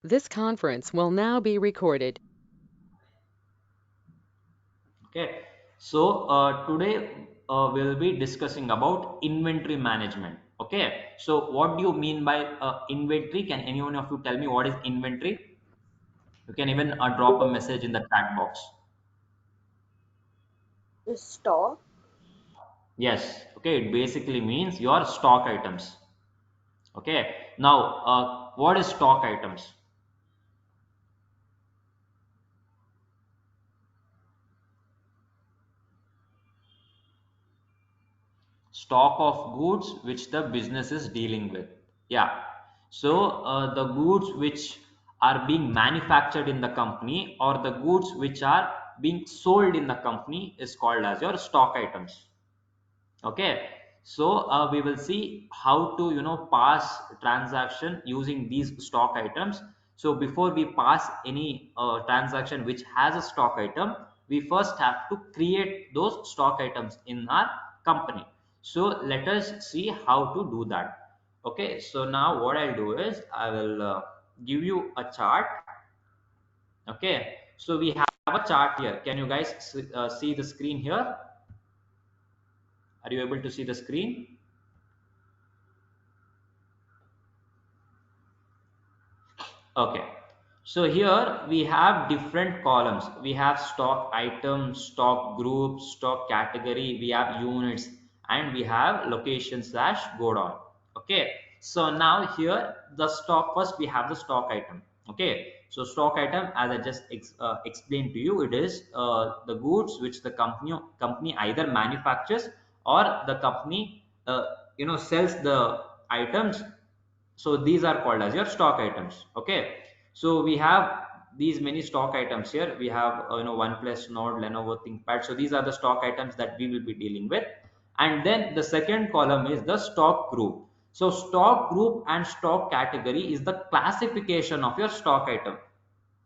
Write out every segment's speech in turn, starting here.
This conference will now be recorded. Okay, so today we'll be discussing about inventory management. Okay, so what do you mean by inventory? Can anyone of you tell me what is inventory? You can even drop a message in the chat box. The stock. Yes, okay, it basically means your stock items. Okay, now what is stock items? Stock of goods which the business is dealing with. Yeah, so the goods which are being manufactured in the company or the goods which are being sold in the company is called as your stock items. Okay, so we will see how to pass transaction using these stock items. So before we pass any transaction which has a stock item, we first have to create those stock items in our company. So let us see how to do that. Okay, so now what I'll do is I will give you a chart. Okay, so we have a chart here. Can you guys see the screen here? Are you able to see the screen? Okay, so here we have different columns. We have stock items, stock group, stock category, we have units, and we have location slash go down. Okay, so now here the stock, first we have the stock item. Okay, so stock item, as I just explained to you, it is the goods which the company either manufactures or the company sells the items. So these are called as your stock items. Okay, so we have these many stock items here. We have OnePlus, Node, Lenovo, ThinkPad. So these are the stock items that we will be dealing with. And then the second column is the stock group. So stock group and stock category is the classification of your stock item.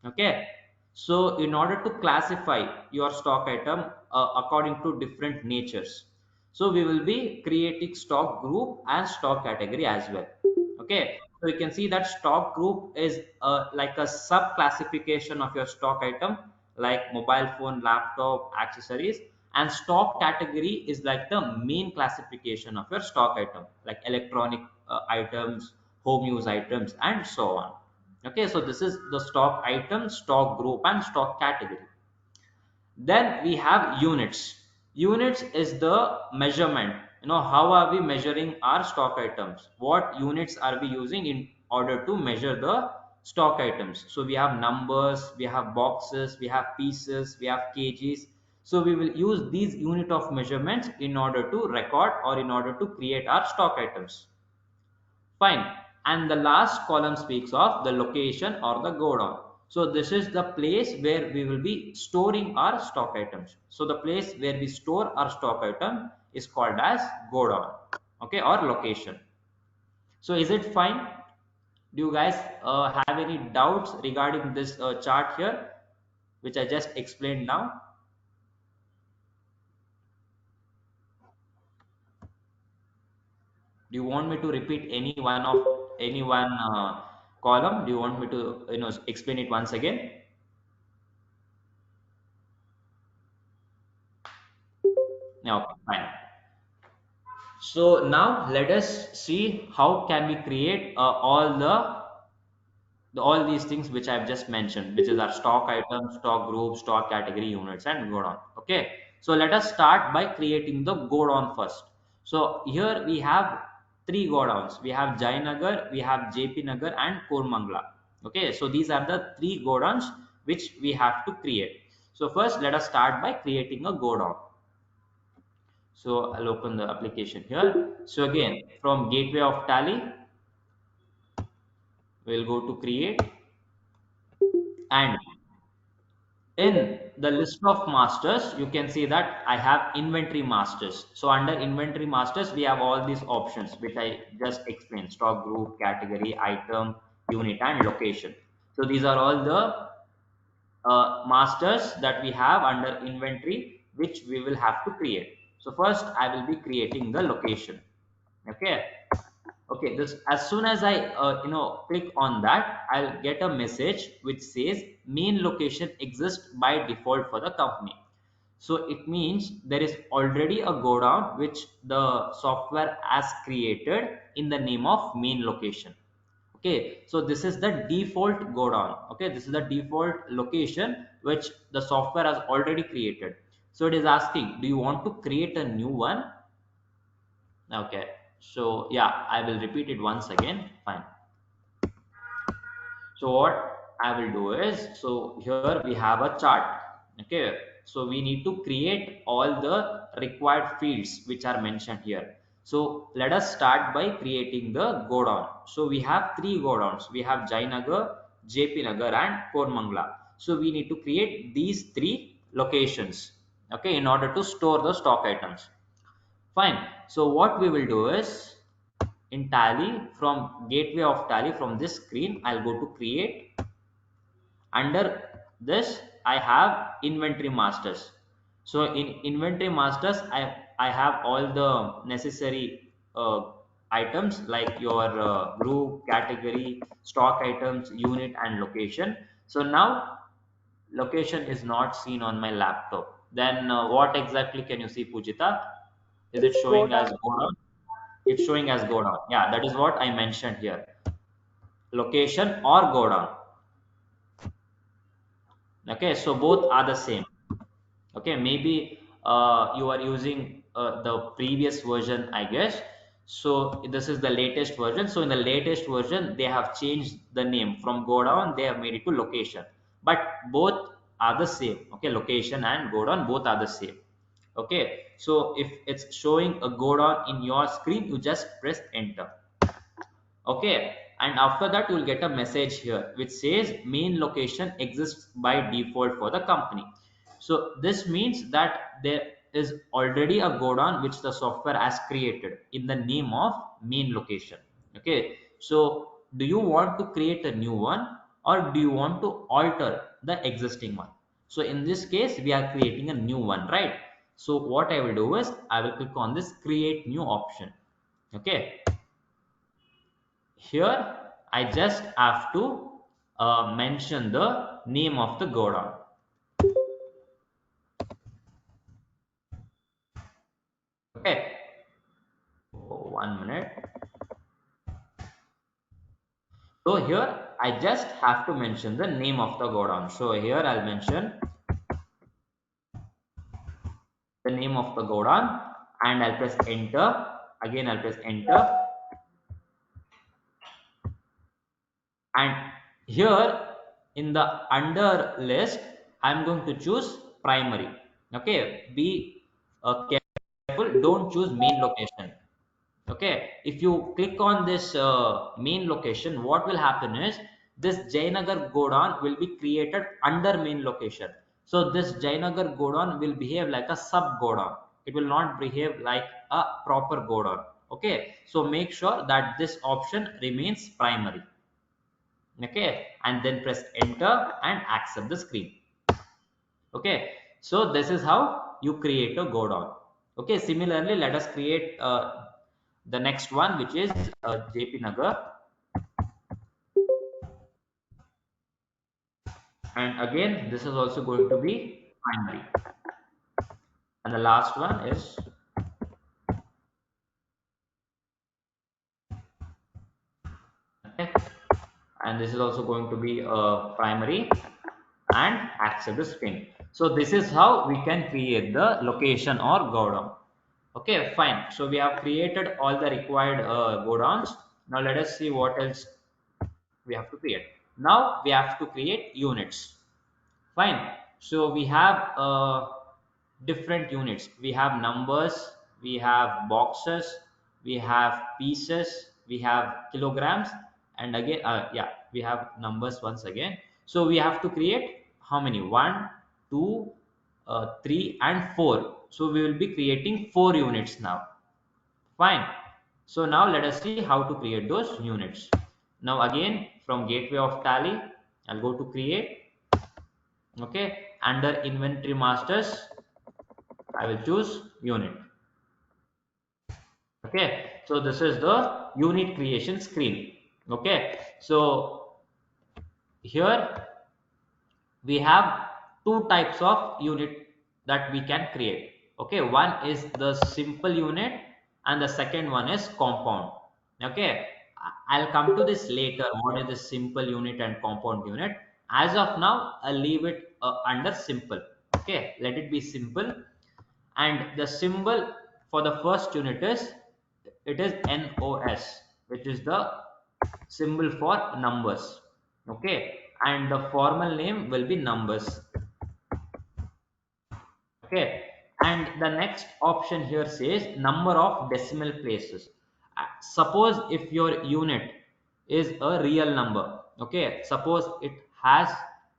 Okay, so in order to classify your stock item according to different natures, so we will be creating stock group and stock category as well. Okay, so you can see that stock group is like a sub classification of your stock item, like mobile phone, laptop, accessories. And stock category is like the main classification of your stock item, like electronic items, home use items, and so on. Okay, so this is the stock item, stock group, and stock category. Then we have units. Units is the measurement. How are we measuring our stock items? What units are we using in order to measure the stock items? So we have numbers, we have boxes, we have pieces, we have kgs. So we will use these unit of measurements in order to record or in order to create our stock items. Fine. And the last column speaks of the location or the godown. So this is the place where we will be storing our stock items. So the place where we store our stock item is called as godown. Okay, or location. So is it fine? Do you guys have any doubts regarding this chart here, which I just explained now? Do you want me to repeat any one column? Do you want me to explain it once again? Yeah, okay, fine. So now let us see how can we create all these things which I've just mentioned, which is our stock items, stock group, stock category, units, and go on. Okay, so let us start by creating the go down first. So here we have three go downs. We have Jayanagar, we have JP Nagar, and Kormangla. Okay, so these are the three go downs which we have to create. So first, let us start by creating a go down. So I'll open the application here. So again, from gateway of Tally, we'll go to create, and in the list of masters, you can see that I have inventory masters. So under inventory masters, we have all these options, which I just explained: stock group, category, item, unit, and location. So these are all the masters that we have under inventory, which we will have to create. So first I will be creating the location. Okay, Okay, this as soon as I click on that, I'll get a message which says main location exists by default for the company. So it means there is already a go down which the software has created in the name of main location. Okay, so this is the default go down. Okay, this is the default location which the software has already created. So it is asking, do you want to create a new one? Okay, so yeah, I will repeat it once again. Fine. So what I will do is, so here we have a chart. Okay, so we need to create all the required fields which are mentioned here. So let us start by creating the godown. So we have three godowns. We have Jainagar, JP Nagar, and Kormangla. So we need to create these three locations. Okay, in order to store the stock items. Fine. So what we will do is, in Tally, from gateway of Tally, from this screen, I'll go to create. Under this I have inventory masters. So in inventory masters, I have all the necessary items like your group, category, stock items, unit, and location. So now location is not seen on my laptop. Then what exactly can you see, Pujita? Is it Go showing as down. go down? It's showing as go down. Yeah, that is what I mentioned here. Location or go down. Okay, so both are the same. Okay, maybe you are using the previous version, I guess. So this is the latest version. So in the latest version, they have changed the name from go down, they have made it to location, but both are the same. Okay, location and go down both are the same. Okay, so if it's showing a go down in your screen, you just press enter. Okay, and after that you will get a message here which says main location exists by default for the company. So this means that there is already a godown which the software has created in the name of main location. Okay, so do you want to create a new one, or do you want to alter the existing one? So in this case we are creating a new one, right? So what I will do is I will click on this create new option. Okay, here I just have to mention the name of the godown. Okay, oh, 1 minute. So here I just have to mention the name of the godown. So here I'll mention the name of the godown and I'll press enter. Again I'll press enter, and here in the under list I'm going to choose primary. Okay, be careful, don't choose main location. Okay, if you click on this main location, what will happen is this Jainagar Godown will be created under main location. So this Jainagar Godown will behave like a sub Godown. It will not behave like a proper Godown. Okay, so make sure that this option remains primary. Okay, and then press enter and accept the screen. Okay, so this is how you create a godown. Okay, similarly let us create the next one, which is JP Nagar, and again this is also going to be primary, and the last one is, okay, and this is also going to be primary, and accept the screen. So this is how we can create the location or godown. Okay, fine. So we have created all the required godowns. Now let us see what else we have to create. Now we have to create units. Fine. So we have different units. We have numbers, we have boxes, we have pieces, we have kilograms, and again, yeah, we have numbers once again. So we have to create how many? One, two, three, and four. So we will be creating 4 units now. Fine. So now let us see how to create those units. Now again, from gateway of Tally, I'll go to create. Okay, under inventory masters I will choose unit. Okay, so this is the unit creation screen. Okay, so here we have two types of unit that we can create. Okay, one is the simple unit and the second one is compound. Okay, I'll come to this later, what is the simple unit and compound unit. As of now, I'll leave it under simple. Okay, let it be simple. And the symbol for the first unit is, it is NOS, which is the symbol for numbers. Okay, and the formal name will be numbers. Okay, and the next option here says number of decimal places. Suppose if your unit is a real number, okay, suppose it has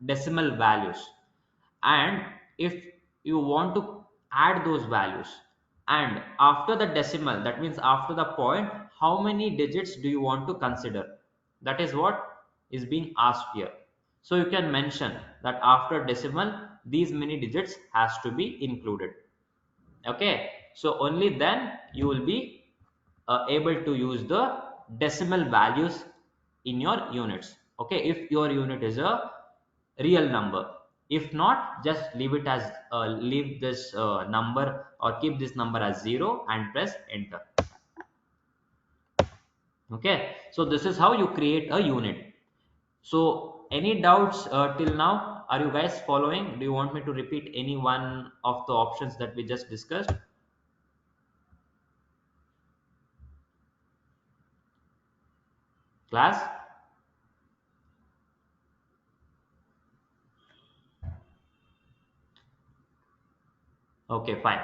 decimal values, and if you want to add those values, and after the decimal, that means after the point, how many digits do you want to consider? That is what is being asked here. So you can mention that after decimal these many digits has to be included. Okay, so only then you will be able to use the decimal values in your units. Okay, if your unit is a real number. If not, just leave it as leave this number or keep this number as 0 and press enter. Okay, so this is how you create a unit. So any doubts till now? Are you guys following? Do you want me to repeat any one of the options that we just discussed? Class? Okay, fine.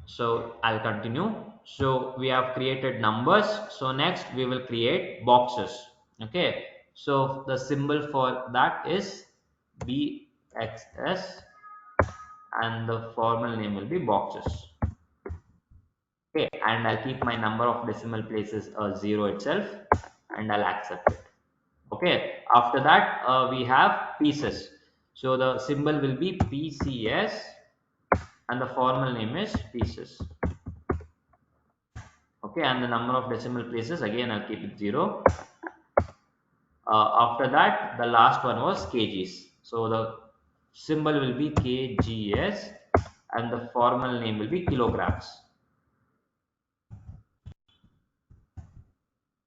So I'll continue. So we have created numbers. So next we will create boxes. Okay. So the symbol for that is BXS and the formal name will be boxes. Okay. And I'll keep my number of decimal places 0 itself and I'll accept it. Okay. After that we have pieces. So the symbol will be PCS and the formal name is pieces. Okay, and the number of decimal places again I'll keep it 0. After that the last one was kgs, so the symbol will be kgs and the formal name will be kilograms.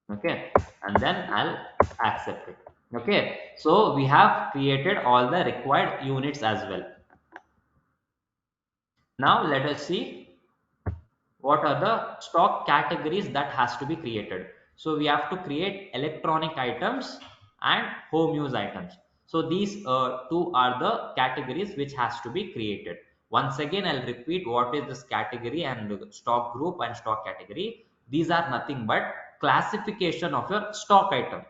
Okay, and then I'll accept it. Okay, so we have created all the required units as well. Now let us see what are the stock categories that has to be created. So we have to create electronic items and home use items. So these two are the categories which has to be created. Once again I'll repeat what is this category and stock group and stock category. These are nothing but classification of your stock item.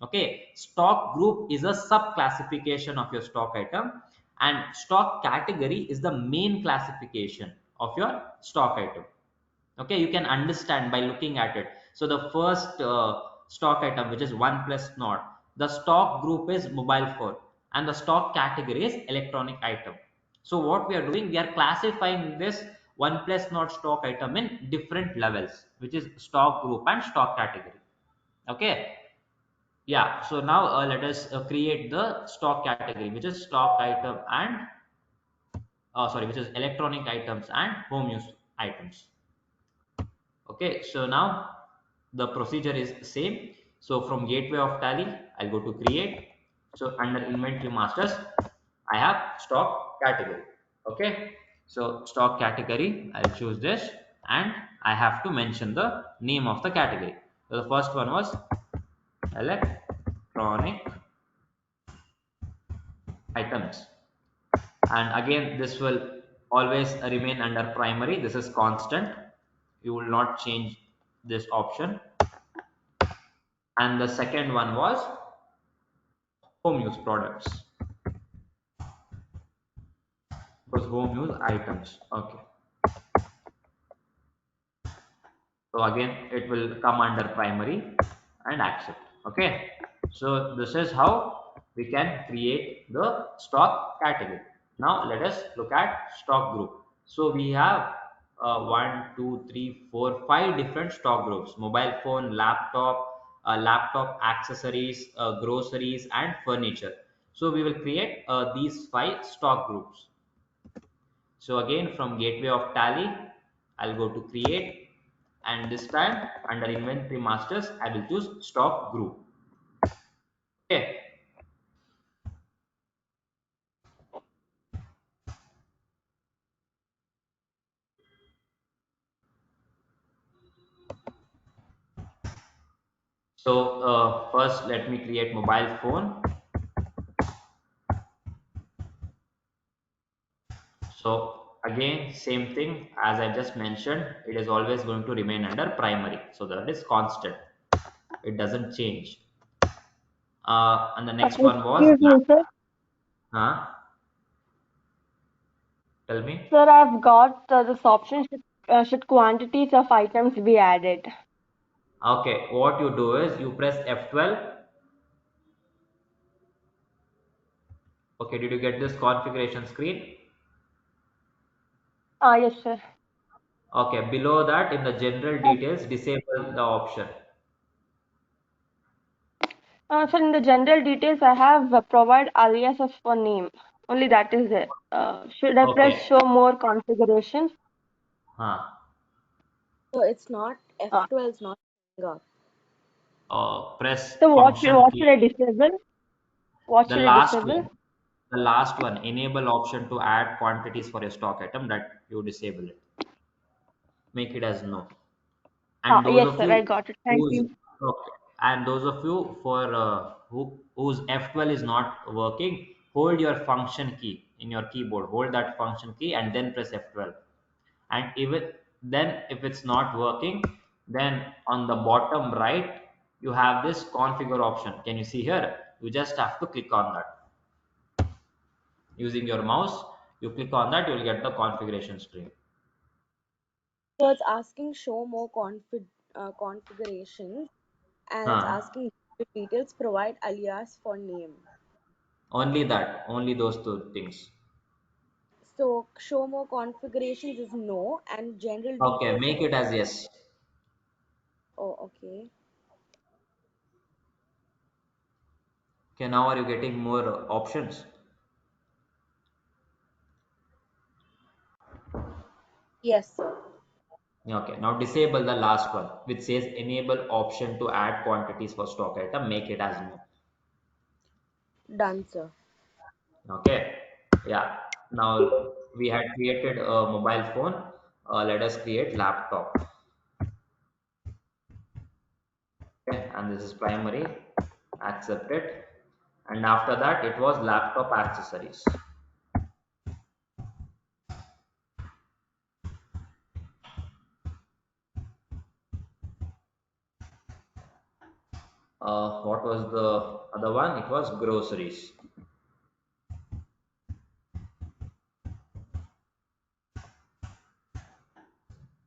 Okay, stock group is a sub classification of your stock item, and stock category is the main classification of your stock item. Okay, you can understand by looking at it. So the first stock item, which is one plus naught, the stock group is mobile phone and the stock category is electronic item. So what we are doing, we are classifying this one plus naught stock item in different levels, which is stock group and stock category. Okay, yeah, so now let us create the stock category, which is stock item and sorry, which is electronic items and home use items. Okay, so now the procedure is same. So from gateway of tally I'll go to create. So under inventory masters I have stock category. Okay, so stock category I'll choose this, and I have to mention the name of the category. So the first one was electronic items, and again this will always remain under primary. This is constant, you will not change this option. And the second one was home use products, was home use items. Okay, so again it will come under primary and accept. Okay, so this is how we can create the stock category. Now let us look at stock group. So we have one, two, three, four, five different stock groups: mobile phone, laptop accessories, groceries, and furniture. So we will create these five stock groups. So again, from gateway of tally, I'll go to create, and this time under inventory masters, I will choose stock group. Okay. So first, let me create mobile phone. So again, same thing as I just mentioned, it is always going to remain under primary. So that is constant. It doesn't change. And the next one was, Excuse me, sir. huh? Tell me. Sir, I've got this option. Should quantities of items be added? Okay, what you do is you press F12. Okay, did you get this configuration screen? Ah, yes, sir. Okay, below that in the general details, disable the option. Sir, in the general details, I have provide alias of a name. Only that is it. Should I press Okay. show more configurations? Huh. So it's not Uh, F12 is not showing up. Press so function what key. should I disable? What The should I last disable? one. The last one, enable option to add quantities for a stock item, that you disable it. Make it as no. Ah, And those yes, of sir. I you got it. Thank whose you. okay, and those of you for whose F12 is not working, hold your function key in your keyboard. Hold that function key and then press F12. And even then, if it's not working, then on the bottom right you have this configure option. Can you see here? You just have to click on that using your mouse. You click on that, you will get the configuration screen. So it's asking show more configurations, and it's Huh. asking details, provide alias for name. Only that, only those two things. So show more configurations is no, and general Okay, details is make it as yes. oh, okay. Okay, now are you getting more options? Yes, sir. Okay, now disable the last one which says enable option to add quantities for stock item. Make it as no. Done, sir. Okay, yeah. Now we had created a mobile phone. Let us create laptop. Okay, and this is primary. Accept it. And after that, it was laptop accessories. What was the other one? It was groceries.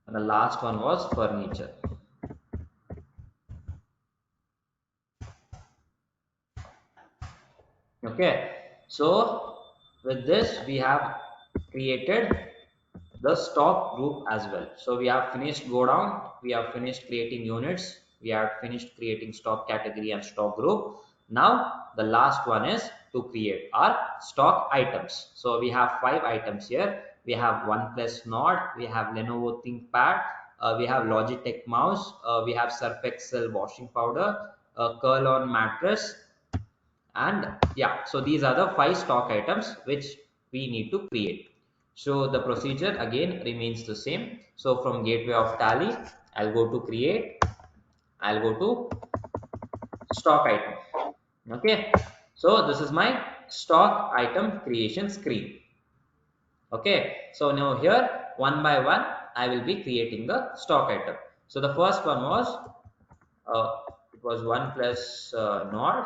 And the last one was furniture. Okay, so with this we have created the stock group as well. So we have finished go down, we have finished creating units, we have finished creating stock category and stock group. Now the last one is to create our stock items. So we have five items here. We have OnePlus Nord, we have Lenovo ThinkPad, we have Logitech mouse, we have Surf Excel washing powder, curl on mattress, and yeah, so these are the five stock items which we need to create. So the procedure again remains the same. So from gateway of tally, I'll go to create, I'll go to stock item. Okay, so this is my stock item creation screen. Okay, so now here one by one I will be creating the stock item. So the first one was it was one plus nord.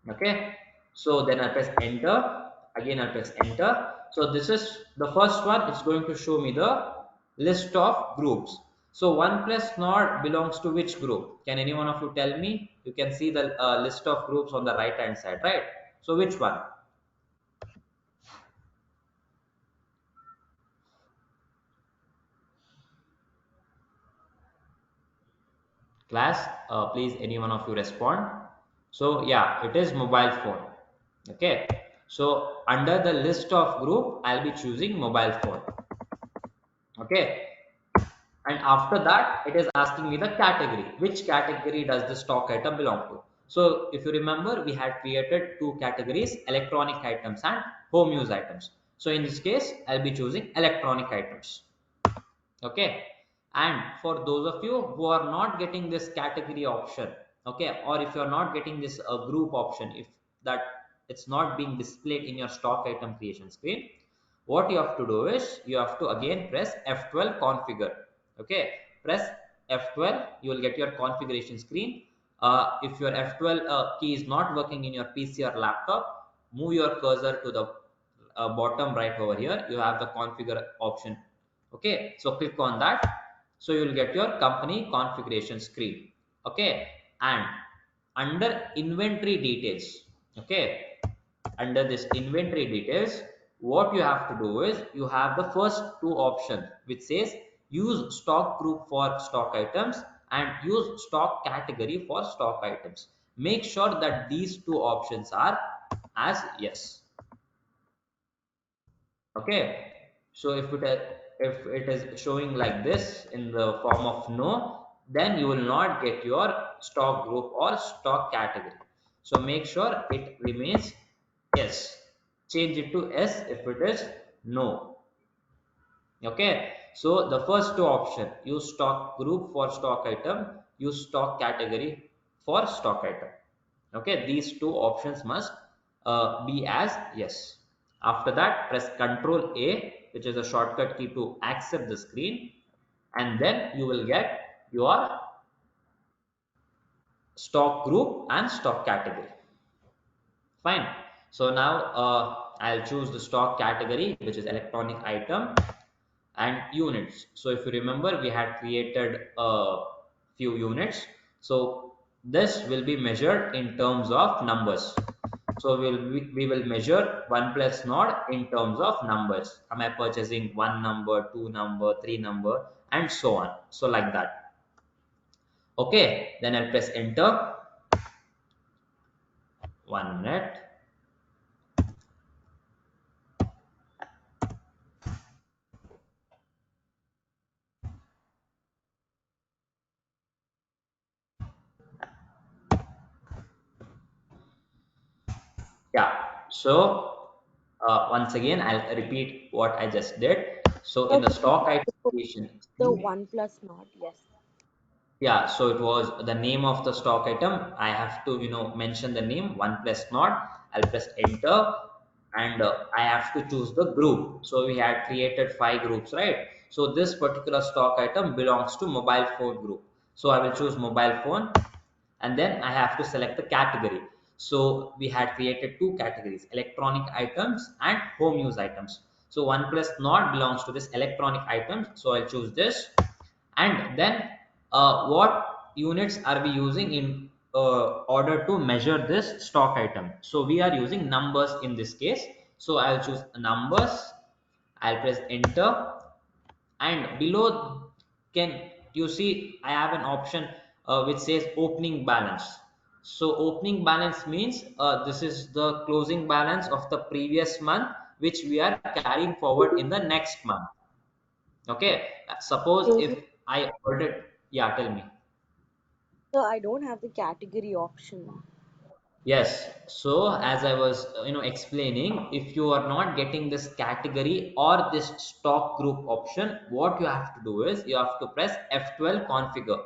Okay, so then I press enter. Again I press enter. So this is the first one. It's going to show me the list of groups. So one plus node belongs to which group? Can any one of you tell me? You can see the list of groups on the right hand side, right? So which one? Class, please any one of you respond. So yeah, it is mobile phone. Okay, so under the list of group I'll be choosing mobile phone. Okay, and after that it is asking me the category, which category does the stock item belong to. So if you remember, we had created two categories, electronic items and home use items. So in this case I'll be choosing electronic items. Okay, and for those of you who are not getting this category option, okay, or if you are not getting this group option, if that it's not being displayed in your stock item creation screen, what you have to do is you have to again press F12 configure. Okay, press F12, you will get your configuration screen. If your F12 key is not working in your PC or laptop, move your cursor to the bottom right over here, you have the configure option. Okay, so click on that, so you will get your company configuration screen. Okay, and under inventory details, okay, under this inventory details, what you have to do is you have the first two options which says use stock group for stock items and use stock category for stock items. Make sure that these two options are as yes. Okay, so if it is showing like this in the form of no, then you will not get your stock group or stock category. So make sure it remains yes, change it to s if it is no. Okay, so the first two option, use stock group for stock item, use stock category for stock item. Okay, these two options must be as yes. After that, press Ctrl A, which is a shortcut key to accept the screen, and then you will get your stock group and stock category. Fine. So now I'll choose the stock category, which is electronic item and units. So if you remember, we had created a few units. So this will be measured in terms of numbers. So we will measure 1 plus naught in terms of numbers. Am I purchasing 1 number, 2 number, 3 number, and so on. So like that. Okay, then I'll press enter. 1 minute. Yeah, so once again I'll repeat what I just did. So in So the you stock have item to put creation, the 1 plus not, yes. yeah, so it was the name of the stock item. I have to mention the name 1 plus not. I'll press enter, and I have to choose the group. So we had created 5 groups, right? So this particular stock item belongs to mobile phone group, so I will choose mobile phone, and then I have to select the category. So we had created two categories, electronic items and home use items. So 1 plus not belongs to this electronic items, so I'll choose this. And then what units are we using in order to measure this stock item? So we are using numbers in this case, so I'll choose numbers. I'll press enter, and below, can you see I have an option which says opening balance. So opening balance means this is the closing balance of the previous month which we are carrying forward in the next month. Okay, suppose Excuse if me. I ordered, yeah, tell me. So I don't have the category option. Yes, so as I was explaining, if you are not getting this category or this stock group option, what you have to do is you have to press F12 configure.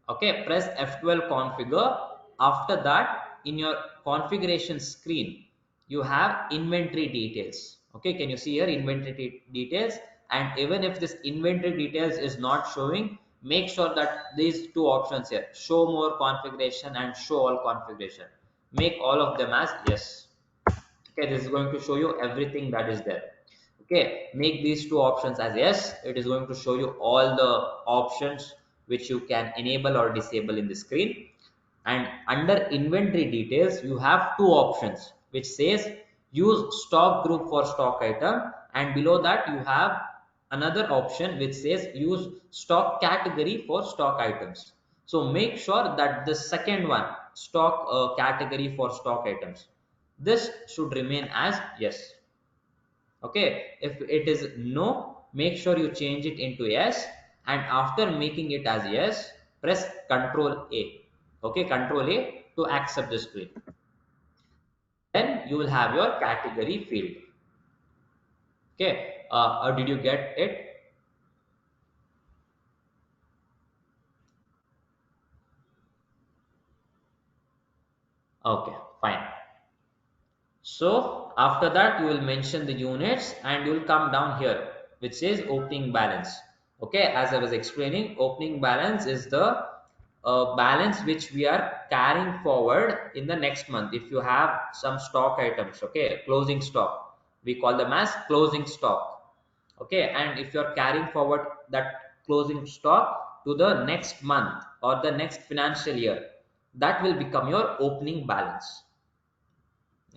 Okay, press F12 configure. After that, in your configuration screen, you have inventory details. Okay, can you see here inventory details? And even if this inventory details is not showing, make sure that these two options here, show more configuration and show all configuration, make all of them as yes. Okay, this is going to show you everything that is there. Okay, make these two options as yes, it is going to show you all the options which you can enable or disable in the screen. And under inventory details you have two options which says use stock group for stock item, and below that you have another option which says use stock category for stock items. So make sure that the second one, stock category for stock items, this should remain as yes. Okay, if it is no, make sure you change it into yes, and after making it as yes, press Control A. Okay, Control A to accept the screen. Then you will have your category field. Okay, did you get it? Okay, fine. So after that, you will mention the units and you will come down here, which says opening balance. Okay, as I was explaining, opening balance is the balance which we are carrying forward in the next month. If you have some stock items, okay, closing stock, we call them as closing stock. Okay, and if you are carrying forward that closing stock to the next month or the next financial year, that will become your opening balance.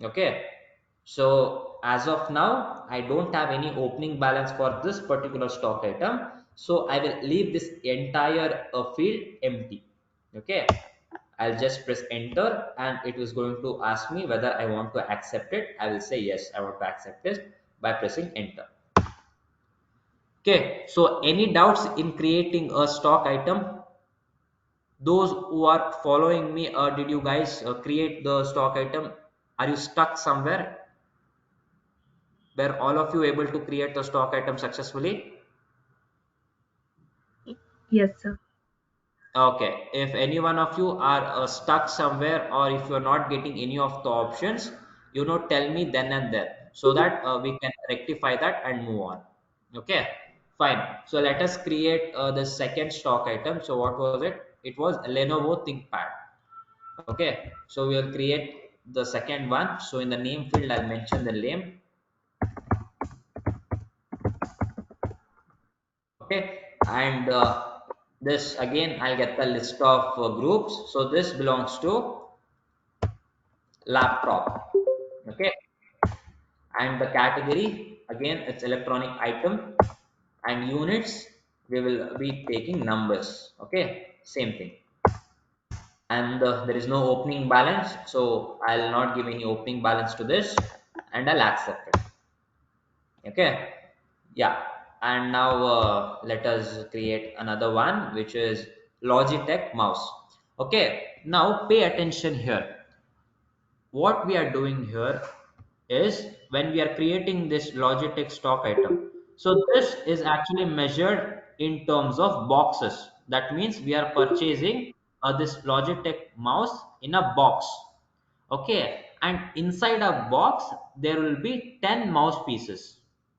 Okay, so as of now I don't have any opening balance for this particular stock item, so I will leave this entire field empty. Okay, I'll just press enter and it is going to ask me whether I want to accept it. I will say yes, I want to accept it by pressing enter. Okay, so any doubts in creating a stock item? Those who are following me, did you guys create the stock item? Are you stuck somewhere? Were all of you able to create the stock item successfully? Yes, sir. Okay, if any one of you are stuck somewhere or if you're not getting any of the options, tell me then and there so that we can rectify that and move on. Okay, fine. So let us create the second stock item. So what was it? It was Lenovo ThinkPad. Okay, so we'll create the second one. So in the name field, I'll mention the name. Okay, and this again I'll get the list of groups. So this belongs to laptop. Okay, and the category again it's electronic item, and units we will be taking numbers. Okay, same thing. And there is no opening balance, so I'll not give any opening balance to this, and I'll accept it. Okay, yeah. And now let us create another one, which is Logitech mouse. Okay, now pay attention here. What we are doing here is when we are creating this Logitech stock item, so this is actually measured in terms of boxes. That means we are purchasing this Logitech mouse in a box. Okay, and inside a box there will be 10 mouse pieces.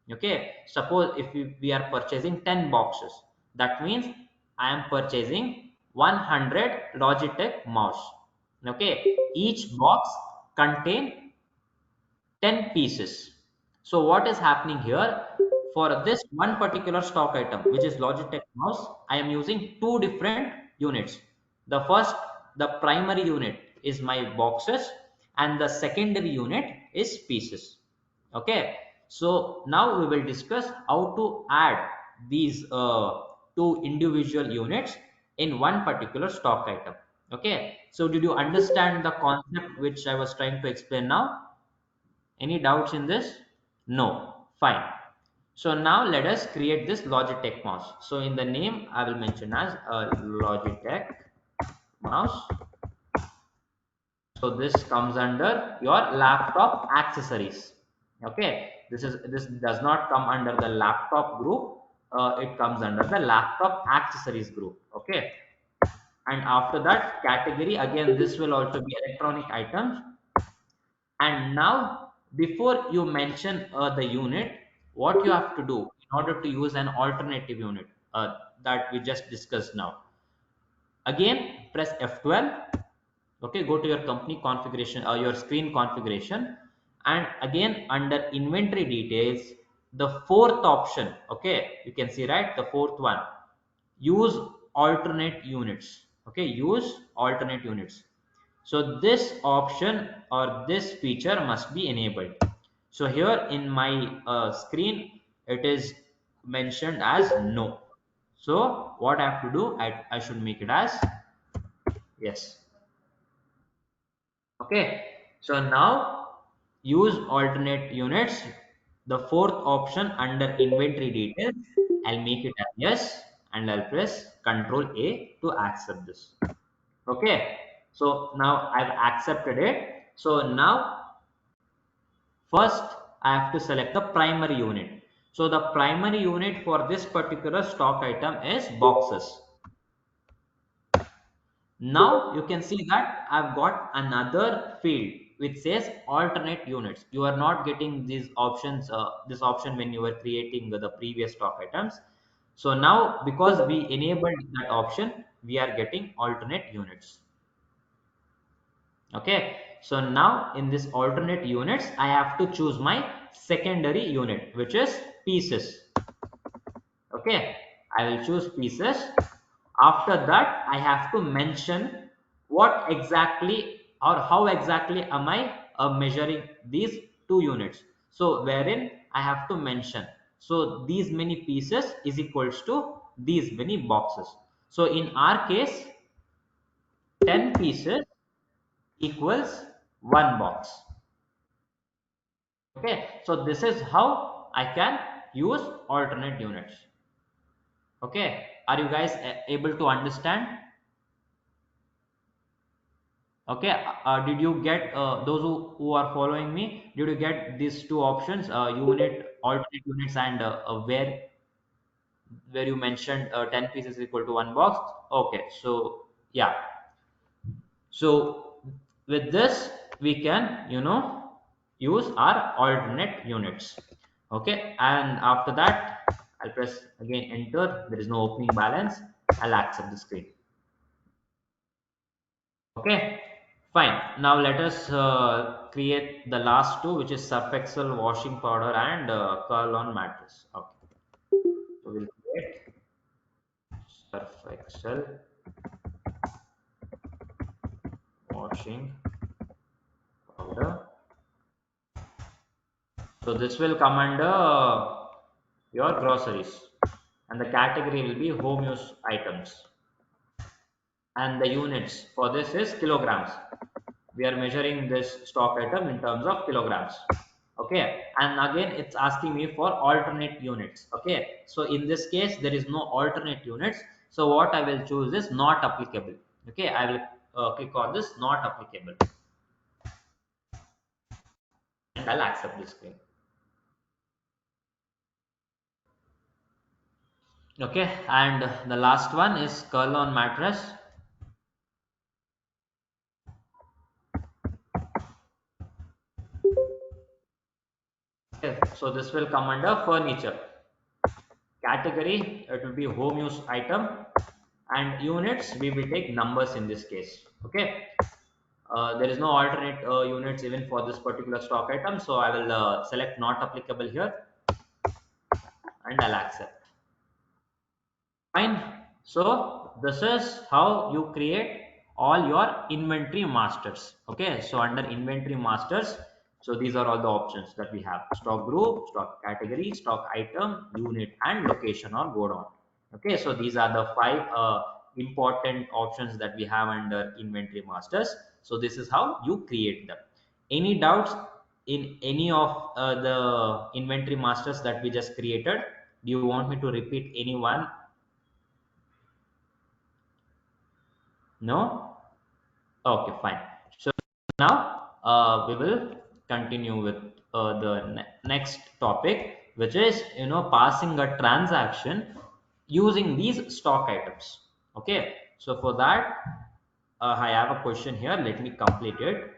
Okay, suppose if we are purchasing 10 boxes, that means I am purchasing 100 Logitech mouse. Okay, each box contain 10 pieces. So what is happening here, for this one particular stock item which is Logitech mouse, I am using two different units. The first, the primary unit is my boxes, and the secondary unit is pieces. Okay, so now we will discuss how to add these two individual units in one particular stock item. Okay, so did you understand the concept which I was trying to explain now? Any doubts in this? No. Fine. So now let us create this Logitech mouse. So in the name, I will mention as a Logitech mouse. So this comes under your laptop accessories. Okay. This does not come under the laptop group. It comes under the laptop accessories group. Okay. And after that category, again, this will also be electronic items. And now, before you mention the unit, what you have to do in order to use an alternative unit that we just discussed now. Again, press F12. Okay, go to your company configuration or your screen configuration, and again under inventory details, the fourth option. Okay, you can see right, the fourth one, use alternate units. Okay, use alternate units. So this option or this feature must be enabled. So here in my screen, it is mentioned as no. So what I have to do, I should make it as yes. Okay. So now use alternate units. The fourth option under inventory details, I'll make it as yes and I'll press Control A to accept this. Okay. So now I've accepted it. So now first I have to select the primary unit. So the primary unit for this particular stock item is boxes. Now you can see that I've got another field which says alternate units. You are not getting these options, this option when you were creating the previous stock items. So now because we enabled that option, we are getting alternate units. Okay. So now in this alternate units, I have to choose my secondary unit, which is pieces. Okay, I will choose pieces. After that I have to mention what exactly or how exactly am I measuring these two units. So wherein I have to mention, so these many pieces is equals to these many boxes. So in our case 10 pieces equals one box. Okay, so this is how I can use alternate units. Okay, are you guys able to understand? Okay, did you get those who are following me? Did you get these two options, unit, alternate units, and where you mentioned 10 pieces equal to one box? Okay, so yeah, so with this we can use our alternate units. Okay, and after that I'll press again enter. There is no opening balance. I'll accept the screen. Okay, fine. Now let us create the last two, which is Surf Excel washing powder and curl on mattress. Okay, so we'll create Surf Excel washing powder. So this will come under your groceries, and the category will be home use items. And the units for this is kilograms. We are measuring this stock item in terms of kilograms. Okay, and again it's asking me for alternate units. Okay, so in this case there is no alternate units, so what I will choose is not applicable. Okay, I will click on this not applicable and I'll accept this screen. Okay, and the last one is curl on mattress. Okay, so this will come under furniture. Category, it will be home use item, and units we will take numbers in this case. Okay, there is no alternate units even for this particular stock item, so I will select not applicable here and I'll accept. Fine. So this is how you create all your inventory masters. Okay, so under inventory masters, so these are all the options that we have: stock group, stock category, stock item, unit, and location or go down. Okay, so these are the five important options that we have under inventory masters. So this is how you create them. Any doubts in any of the inventory masters that we just created? Do you want me to repeat any one? No? Okay, fine. So now we will continue with the next topic, which is passing a transaction using these stock items. Okay, so for that I have a question here. Let me complete it.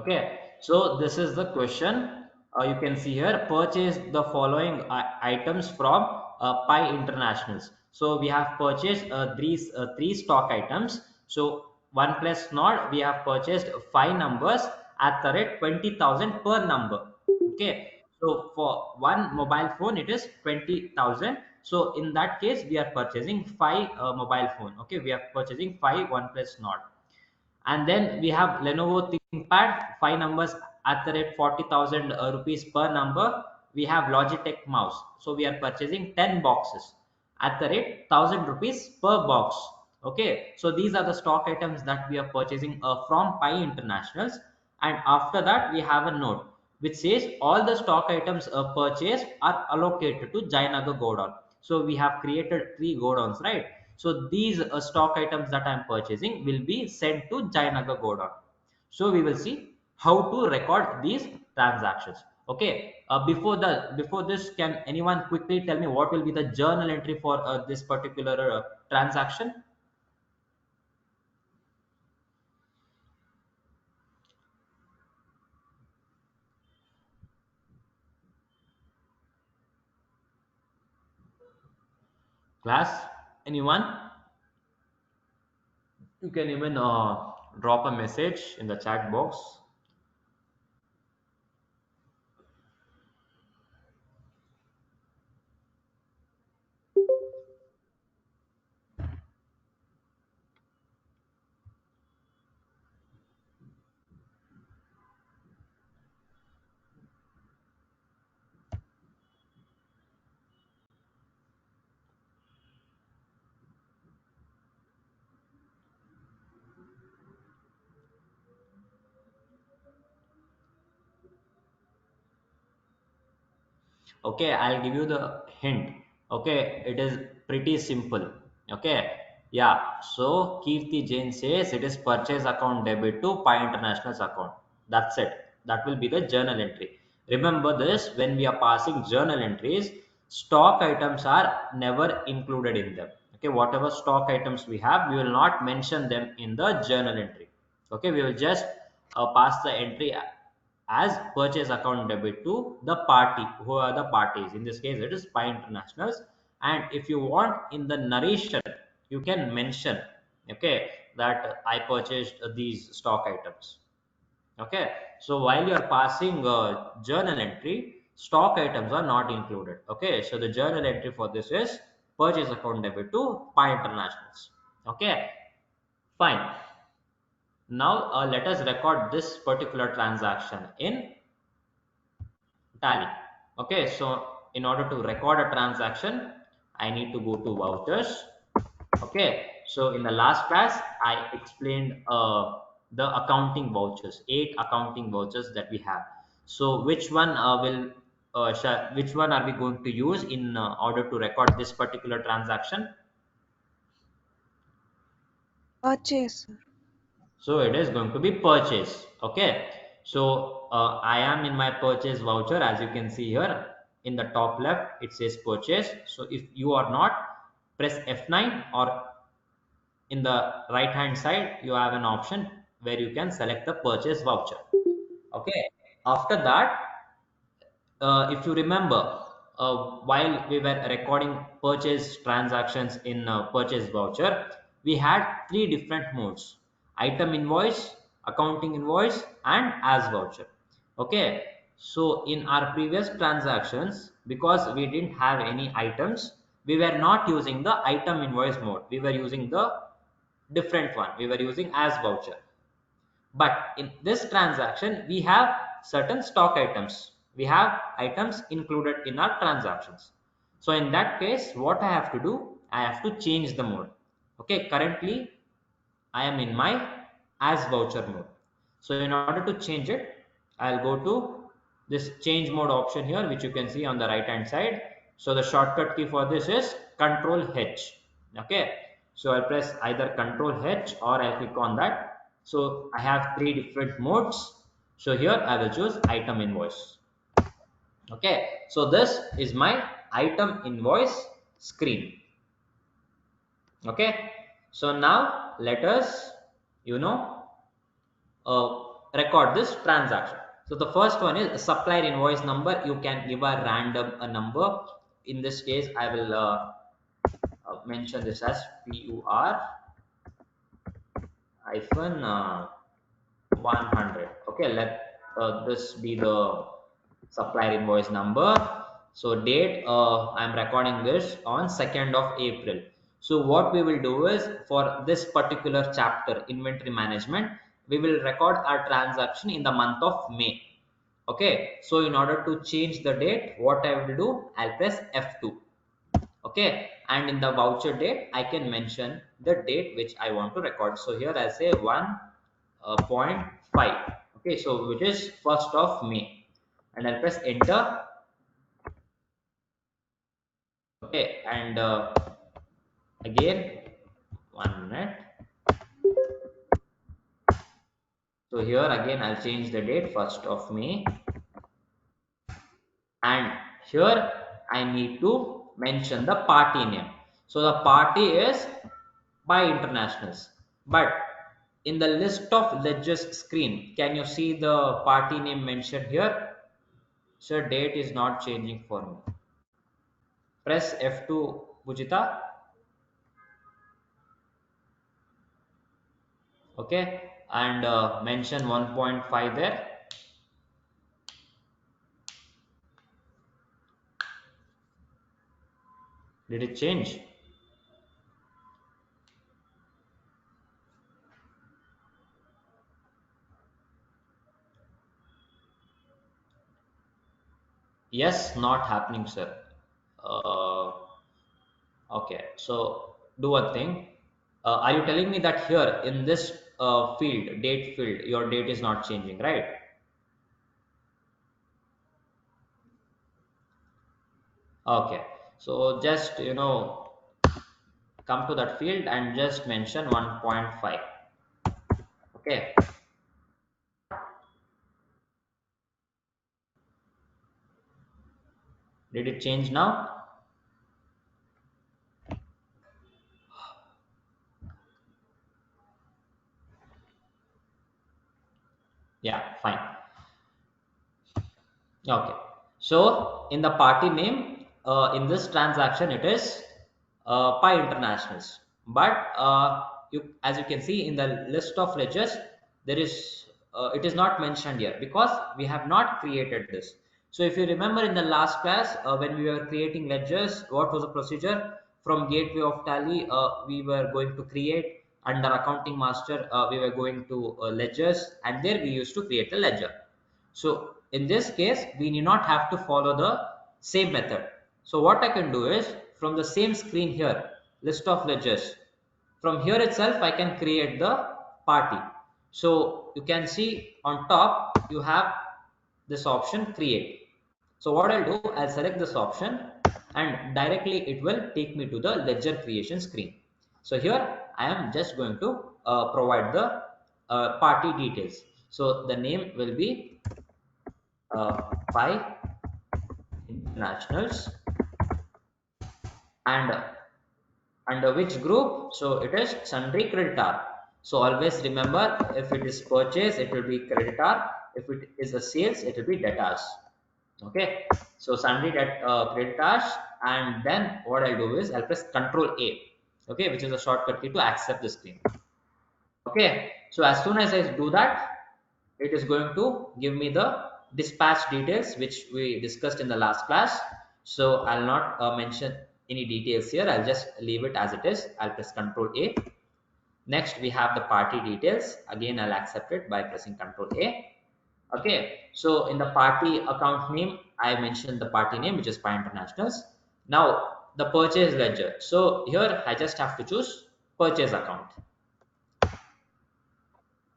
Okay, so this is the question. You can see here, purchase the following items from pi internationals. So we have purchased three stock items. So one plus nod, we have purchased five numbers at the rate 20,000 per number. Okay, so for one mobile phone it is 20,000. So in that case we are purchasing five mobile phone. Okay, we are purchasing five one plus nod. And then we have Lenovo ThinkPad, five numbers at the rate 40,000 rupees per number. We have Logitech mouse. So we are purchasing 10 boxes at the rate 1,000 rupees per box. Okay. So these are the stock items that we are purchasing from Pi Internationals. And after that, we have a note which says all the stock items purchased are allocated to Jayanagar Godown. So we have created three godowns, right? So these stock items that I'm purchasing will be sent to Jayanagar Godown. So we will see how to record these transactions. Okay. Before this, can anyone quickly tell me what will be the journal entry for this particular transaction? Class, anyone? You can even drop a message in the chat box. Okay, I'll give you the hint. Okay, it is pretty simple. Okay, yeah, so Kirti Jain says it is purchase account debit to Pi International's account. That's it. That will be the journal entry. Remember this, when we are passing journal entries, stock items are never included in them. Okay, whatever stock items we have, we will not mention them in the journal entry. Okay, we will just pass the entry as purchase account debit to the party. Who are the parties? In this case it is Pi Internationals. And if you want, in the narration you can mention, okay, that I purchased these stock items. Okay, so while you are passing journal entry, stock items are not included. Okay, so the journal entry for this is purchase account debit to Pi Internationals. Okay, fine. Now let us record this particular transaction in Tally. Okay, so in order to record a transaction, I need to go to vouchers. Okay, so in the last class, I explained the accounting vouchers, eight accounting vouchers that we have. So which one are we going to use in order to record this particular transaction? Purchase. So it is going to be purchase. Okay. So I am in my purchase voucher. As you can see here in the top left, it says purchase. So if you are not, press F9, or in the right hand side, you have an option where you can select the purchase voucher. Okay. After that, if you remember, while we were recording purchase transactions in purchase voucher, we had three different modes: item invoice, accounting invoice, and as voucher. Okay, so in our previous transactions, because we didn't have any items, we were not using the item invoice mode. We were using the different one. We were using as voucher. But in this transaction, we have certain stock items. We have items included in our transactions. So in that case, what I have to do, I have to change the mode. Okay, currently I am in my as voucher mode. So in order to change it, I'll go to this change mode option here, which you can see on the right hand side. So the shortcut key for this is Control H. Okay, so I'll press either Control H or I'll click on that. So I have three different modes. So here I will choose item invoice. Okay, so this is my item invoice screen. Okay, so now let us, you know, record this transaction. So the first one is supplier invoice number. You can give a random a number. In this case, I will mention this as PUR hyphen 100. Okay, let this be the supplier invoice number. So date, I'm recording this on 2nd of April. So what we will do is, for this particular chapter, inventory management, we will record our transaction in the month of May. Okay, so in order to change the date, what I will do, I'll press F2. Okay, and in the voucher date I can mention the date which I want to record. So here I say 1.5. Okay, so which is 1st of May, and I'll press enter. Okay, and again 1 minute. So here again I'll change the date 1st of May, and here I need to mention the party name. So the party is by internationals, but in the list of ledgers screen, can you see the party name mentioned here? So date is not changing for me. Press F2, Pujita. Okay, and mention 1.5 there. Did it change? Yes, not happening, sir. uh, okay, so do one thing. Are you telling me that here in this field, date field, your date is not changing, right? Okay, so just come to that field and just mention 1.5. Okay, did it change now? Yeah, fine. Okay, so in the party name, in this transaction, it is Pi Internationals. But as you can see in the list of ledgers, there is it is not mentioned here because we have not created this. So if you remember in the last class, when we were creating ledgers, what was the procedure? From gateway of tally, we were going to create under accounting master. We were going to ledgers, and there we used to create a ledger. So in this case, we need not have to follow the same method. So what I can do is, from the same screen here, list of ledgers, from here itself I can create the party. So you can see on top you have this option create. So what I'll do, I'll select this option, and directly it will take me to the ledger creation screen. So here I am just going to provide the party details. So the name will be by internationals, and under which group, so it is sundry creditor. So always remember, if it is purchase it will be creditor, if it is a sales it will be debtors. Okay, so sundry creditors, and then what I'll do is I'll press Control A, okay, which is a shortcut key to accept the screen. Okay, so as soon as I do that, it is going to give me the dispatch details which we discussed in the last class. So I'll not mention any details here, I'll just leave it as it is. I'll press Control A. Next we have the party details. Again I'll accept it by pressing Control A. Okay, so in the party account name I mentioned the party name, which is Pi Internationals. Now the purchase ledger, so here I just have to choose purchase account.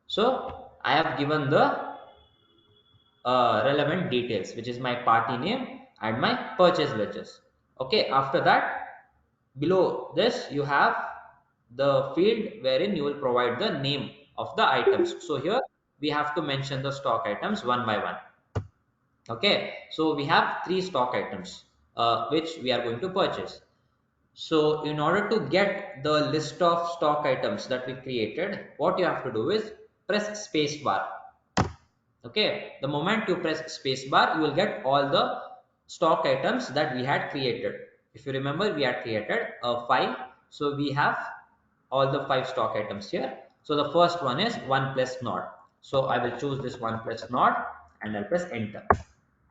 So I have given the relevant details, which is my party name and my purchase ledgers. Okay, after that, below this you have the field wherein you will provide the name of the items. So here we have to mention the stock items one by one. Okay, so we have three stock items which we are going to purchase. So in order to get the list of stock items that we created, what you have to do is press space bar. Okay, the moment you press spacebar, you will get all the stock items that we had created. If you remember, we had created a 5, so we have all the 5 stock items here. So the first one is 1 plus not. So I will choose this 1 plus not and I'll press enter.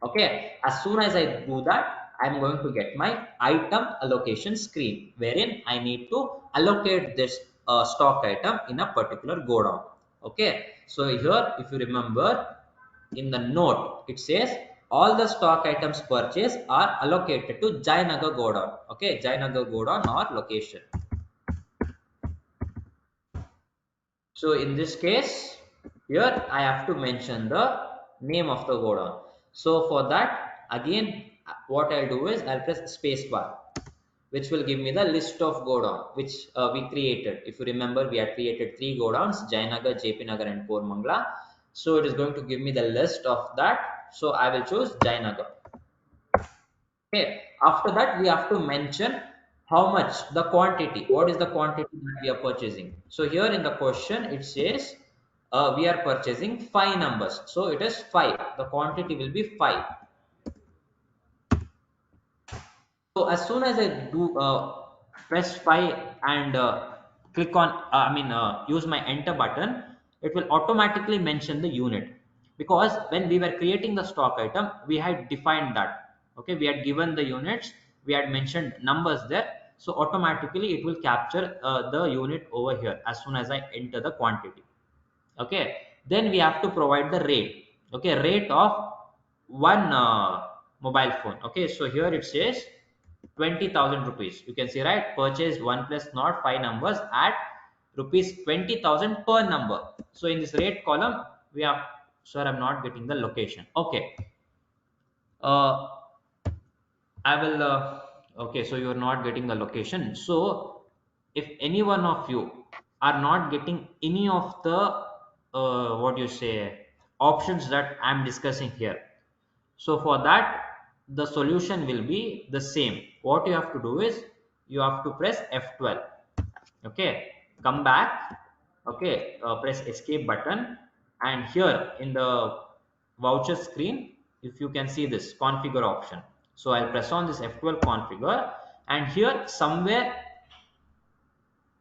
Okay, as soon as I do that, I'm going to get my item allocation screen, wherein I need to allocate this stock item in a particular go down. Okay, so here if you remember, in the note it says all the stock items purchased are allocated to Jayanagar go down. Okay, Jayanagar go down or location. So in this case, here I have to mention the name of the go down. So for that, again, what I'll do is I'll press spacebar, which will give me the list of go down which we created. If you remember, we had created 3 go downs: Jayanagar, JP Nagar, and Kormangla. So it is going to give me the list of that. So I will choose Jayanagar. Okay, after that we have to mention how much, the quantity, what is the quantity that we are purchasing. So here in the question it says we are purchasing 5 numbers, so it is 5, the quantity will be 5. So as soon as I do press 5 and click on use my enter button, it will automatically mention the unit, because when we were creating the stock item we had defined that. Okay, we had given the units, we had mentioned numbers there, so automatically it will capture the unit over here as soon as I enter the quantity. Okay, then we have to provide the rate. Okay, rate of one mobile phone. Okay, so here it says 20,000 rupees. You can see, right, purchase 1 plus not 5 numbers at rupees 20,000 per number. So in this rate column we have, sir, I'm not getting the location. Okay, uh, I will okay, so you're not getting the location. So if any one of you are not getting any of the what you say options that I'm discussing here, so for that the solution will be the same. What you have to do is you have to press F12. Okay, come back. Okay, press escape button, and here in the voucher screen, if you can see this configure option, so I'll press on this F12 configure, and here somewhere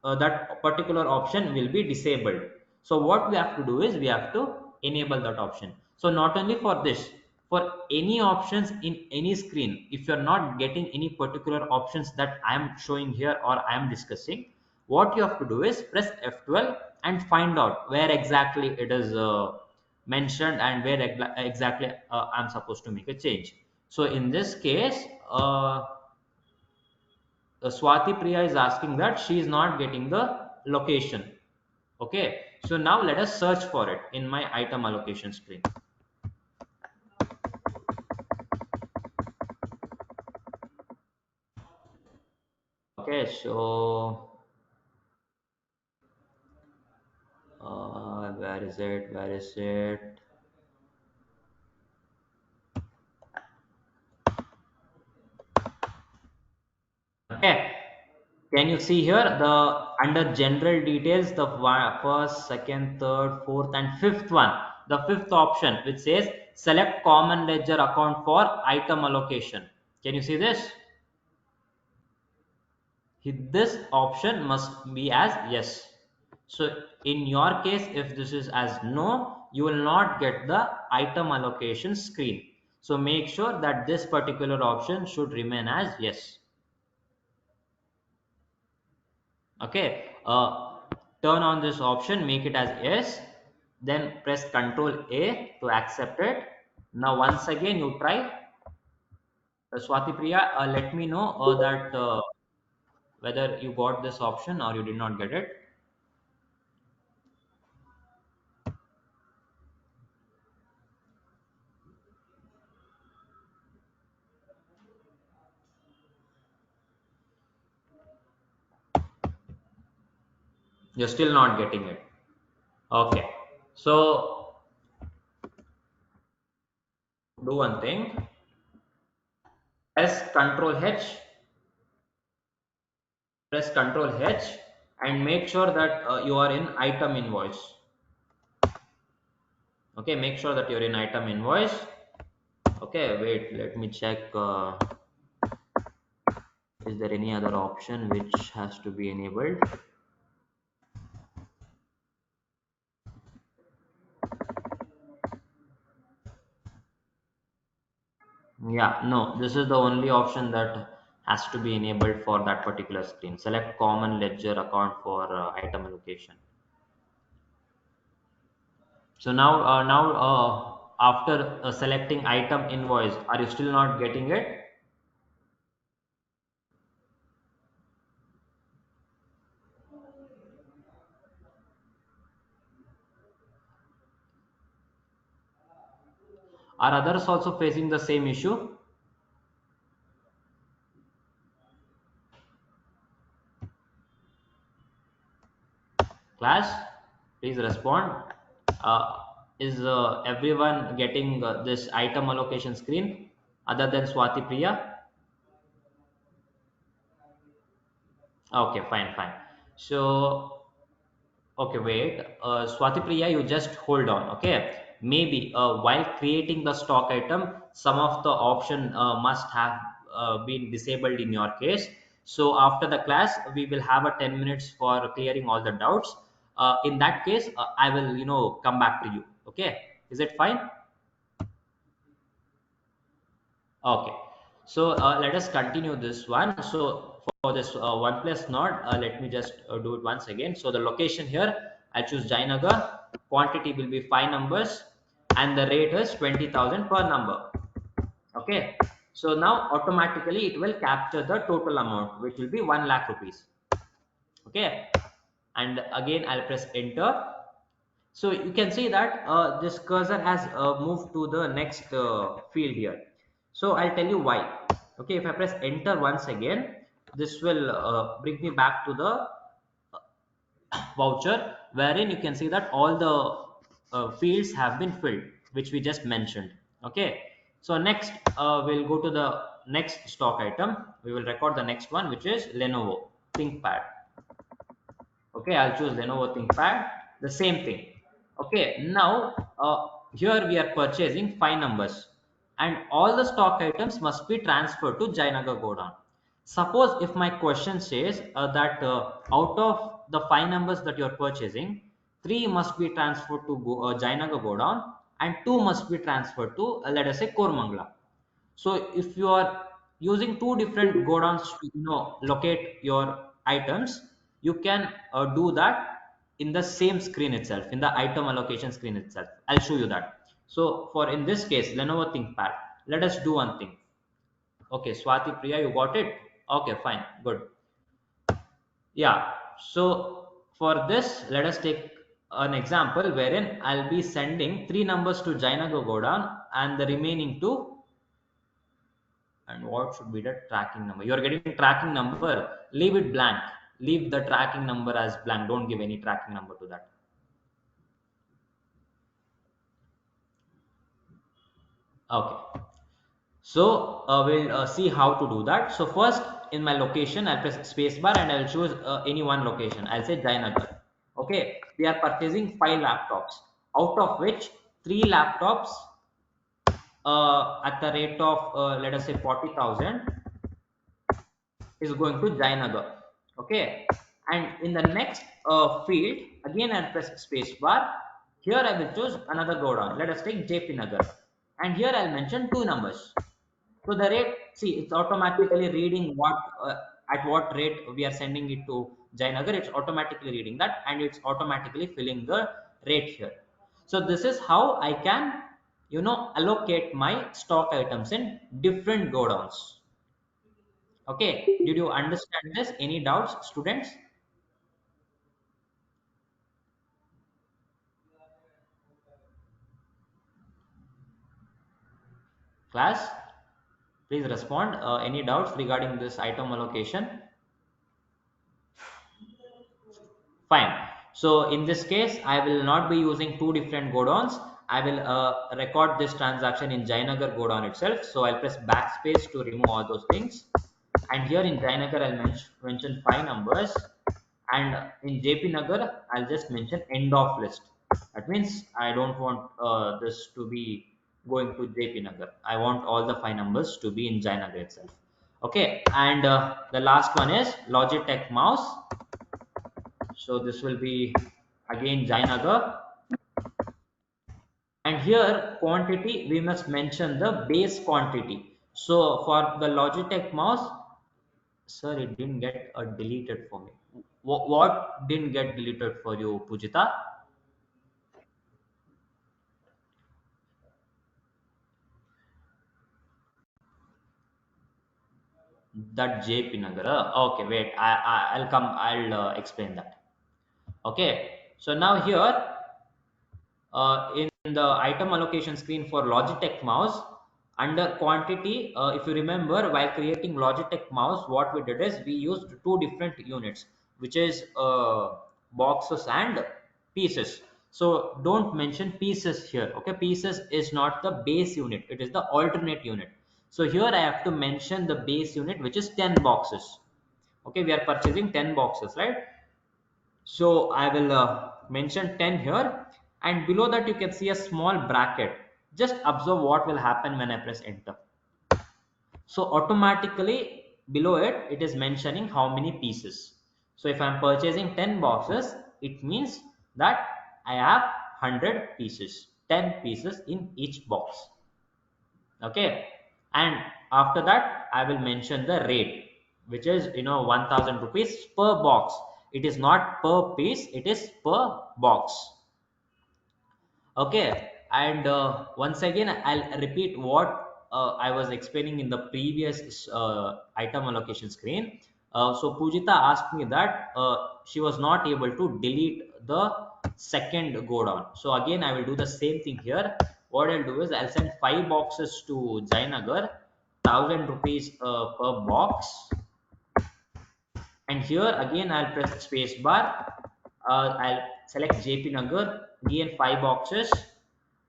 that particular option will be disabled. So what we have to do is we have to enable that option. So not only for this, for any options in any screen, if you're not getting any particular options that I am showing here or I am discussing, what you have to do is press F12 and find out where exactly it is mentioned and where exactly I'm supposed to make a change. So in this case, Swati Priya is asking that she is not getting the location. Okay, so now let us search for it in my item allocation screen. Okay, so where is it? Where is it? Okay, can you see here the under general details, the first, second, third, fourth, and fifth one, the fifth option which says select common ledger account for item allocation. Can you see this? This option must be as yes. So in your case, if this is as no, you will not get the item allocation screen. So make sure that this particular option should remain as yes. Okay, turn on this option, make it as yes, then press Ctrl A to accept it. Now once again you try. Swati Priya, let me know that whether you got this option or you did not get it. You're still not getting it. Okay, so do one thing, press Ctrl H, press Ctrl H, and make sure that you are in item invoice. Okay, make sure that you're in item invoice. Okay, wait, let me check. Is there any other option which has to be enabled? Yeah, no, this is the only option that has to be enabled for that particular screen. Select common ledger account for item allocation. So now after selecting item invoice, are you still not getting it? Are others also facing the same issue? Class, please respond. Uh, is everyone getting this item allocation screen other than Swati Priya? Okay, fine, fine. So okay, wait. Swati Priya, you just hold on. Okay. Maybe while creating the stock item, some of the option must have been disabled in your case. So after the class, we will have a 10 minutes for clearing all the doubts. In that case, I will, come back to you. Okay. Is it fine? Okay, so let us continue this one. So for this one plus node, let me just do it once again. So the location here, I choose Jainagar. Quantity will be 5 numbers, and the rate is 20,000 per number. Okay, so now automatically it will capture the total amount, which will be 1 lakh rupees. Okay, and again I'll press enter. So you can see that this cursor has moved to the next field here. So I'll tell you why. Okay, if I press enter once again, this will bring me back to the voucher, wherein you can see that all the fields have been filled, which we just mentioned. Okay, so next we'll go to the next stock item. We will record the next one, which is Lenovo ThinkPad. Okay, I'll choose Lenovo ThinkPad. The same thing. Okay, now here we are purchasing 5 numbers, and all the stock items must be transferred to Jainagar Godown. Suppose if my question says that out of the 5 numbers that you're purchasing, 3 must be transferred to Jainagar Godown, and 2 must be transferred to let us say Kormangla. So if you are using two different godowns to locate your items, you can do that in the same screen itself, in the item allocation screen itself. I'll show you that. So for in this case, Lenovo ThinkPad, let us do one thing. Okay, Swati Priya, you got it. Okay, fine, good. Yeah, so for this, let us take an example wherein I'll be sending 3 numbers to Jainagar Godown and the remaining two. And what should be the tracking number? You are getting tracking number, leave it blank. Leave the tracking number as blank. Don't give any tracking number to that. Okay, so we'll see how to do that. So first, in my location, I'll press spacebar and I'll choose any one location. I'll say Jainagar. Okay, we are purchasing 5 laptops, out of which 3 laptops at the rate of let us say 40,000 is going to Jainagar. Okay, and in the next field, again I'll press space bar. Here I will choose another go down. Let us take JP Nagar, and here I'll mention 2 numbers. So the rate, see, it's automatically reading what at what rate we are sending it to Jainagar. It's automatically reading that, and it's automatically filling the rate here. So this is how I can, allocate my stock items in different go downs. Okay, did you understand this? Any doubts, students? Class, please respond. Any doubts regarding this item allocation? Fine. So in this case, I will not be using two different godowns. I will record this transaction in Jainagar godown itself. So I'll press backspace to remove all those things. And here in Jainagar, I'll mention 5 numbers. And in JP Nagar, I'll just mention end of list. That means I don't want this to be going to JP Nagar. I want all the five numbers to be in Jayanagar itself. Okay, and the last one is Logitech mouse. So this will be again Jayanagar. And here quantity, we must mention the base quantity. So for the Logitech mouse, sir, it didn't get deleted for me. What didn't get deleted for you, Pujita? That JP Nagara. Okay, wait. I'll come. I'll explain that. Okay. So now here, in the item allocation screen for Logitech mouse, under quantity, if you remember, while creating Logitech mouse, what we did is we used two different units, which is boxes and pieces. So don't mention pieces here. Okay, pieces is not the base unit, it is the alternate unit. So here I have to mention the base unit, which is 10 boxes. Okay, we are purchasing 10 boxes, right? So I will mention 10 here, and below that you can see a small bracket. Just observe what will happen when I press enter. So automatically below it, it is mentioning how many pieces. So if I'm purchasing 10 boxes, it means that I have 100 pieces, 10 pieces in each box. Okay, and after that I will mention the rate, which is 1000 rupees per box. It is not per piece, it is per box. Okay, and once again I'll repeat what I was explaining in the previous item allocation screen. So Pujita asked me that she was not able to delete the second go down. So again I will do the same thing here. What I'll do is I'll send 5 boxes to Jainagar, 1000 rupees per box, and here again I'll press space bar. I'll select JP Nagar, again 5 boxes.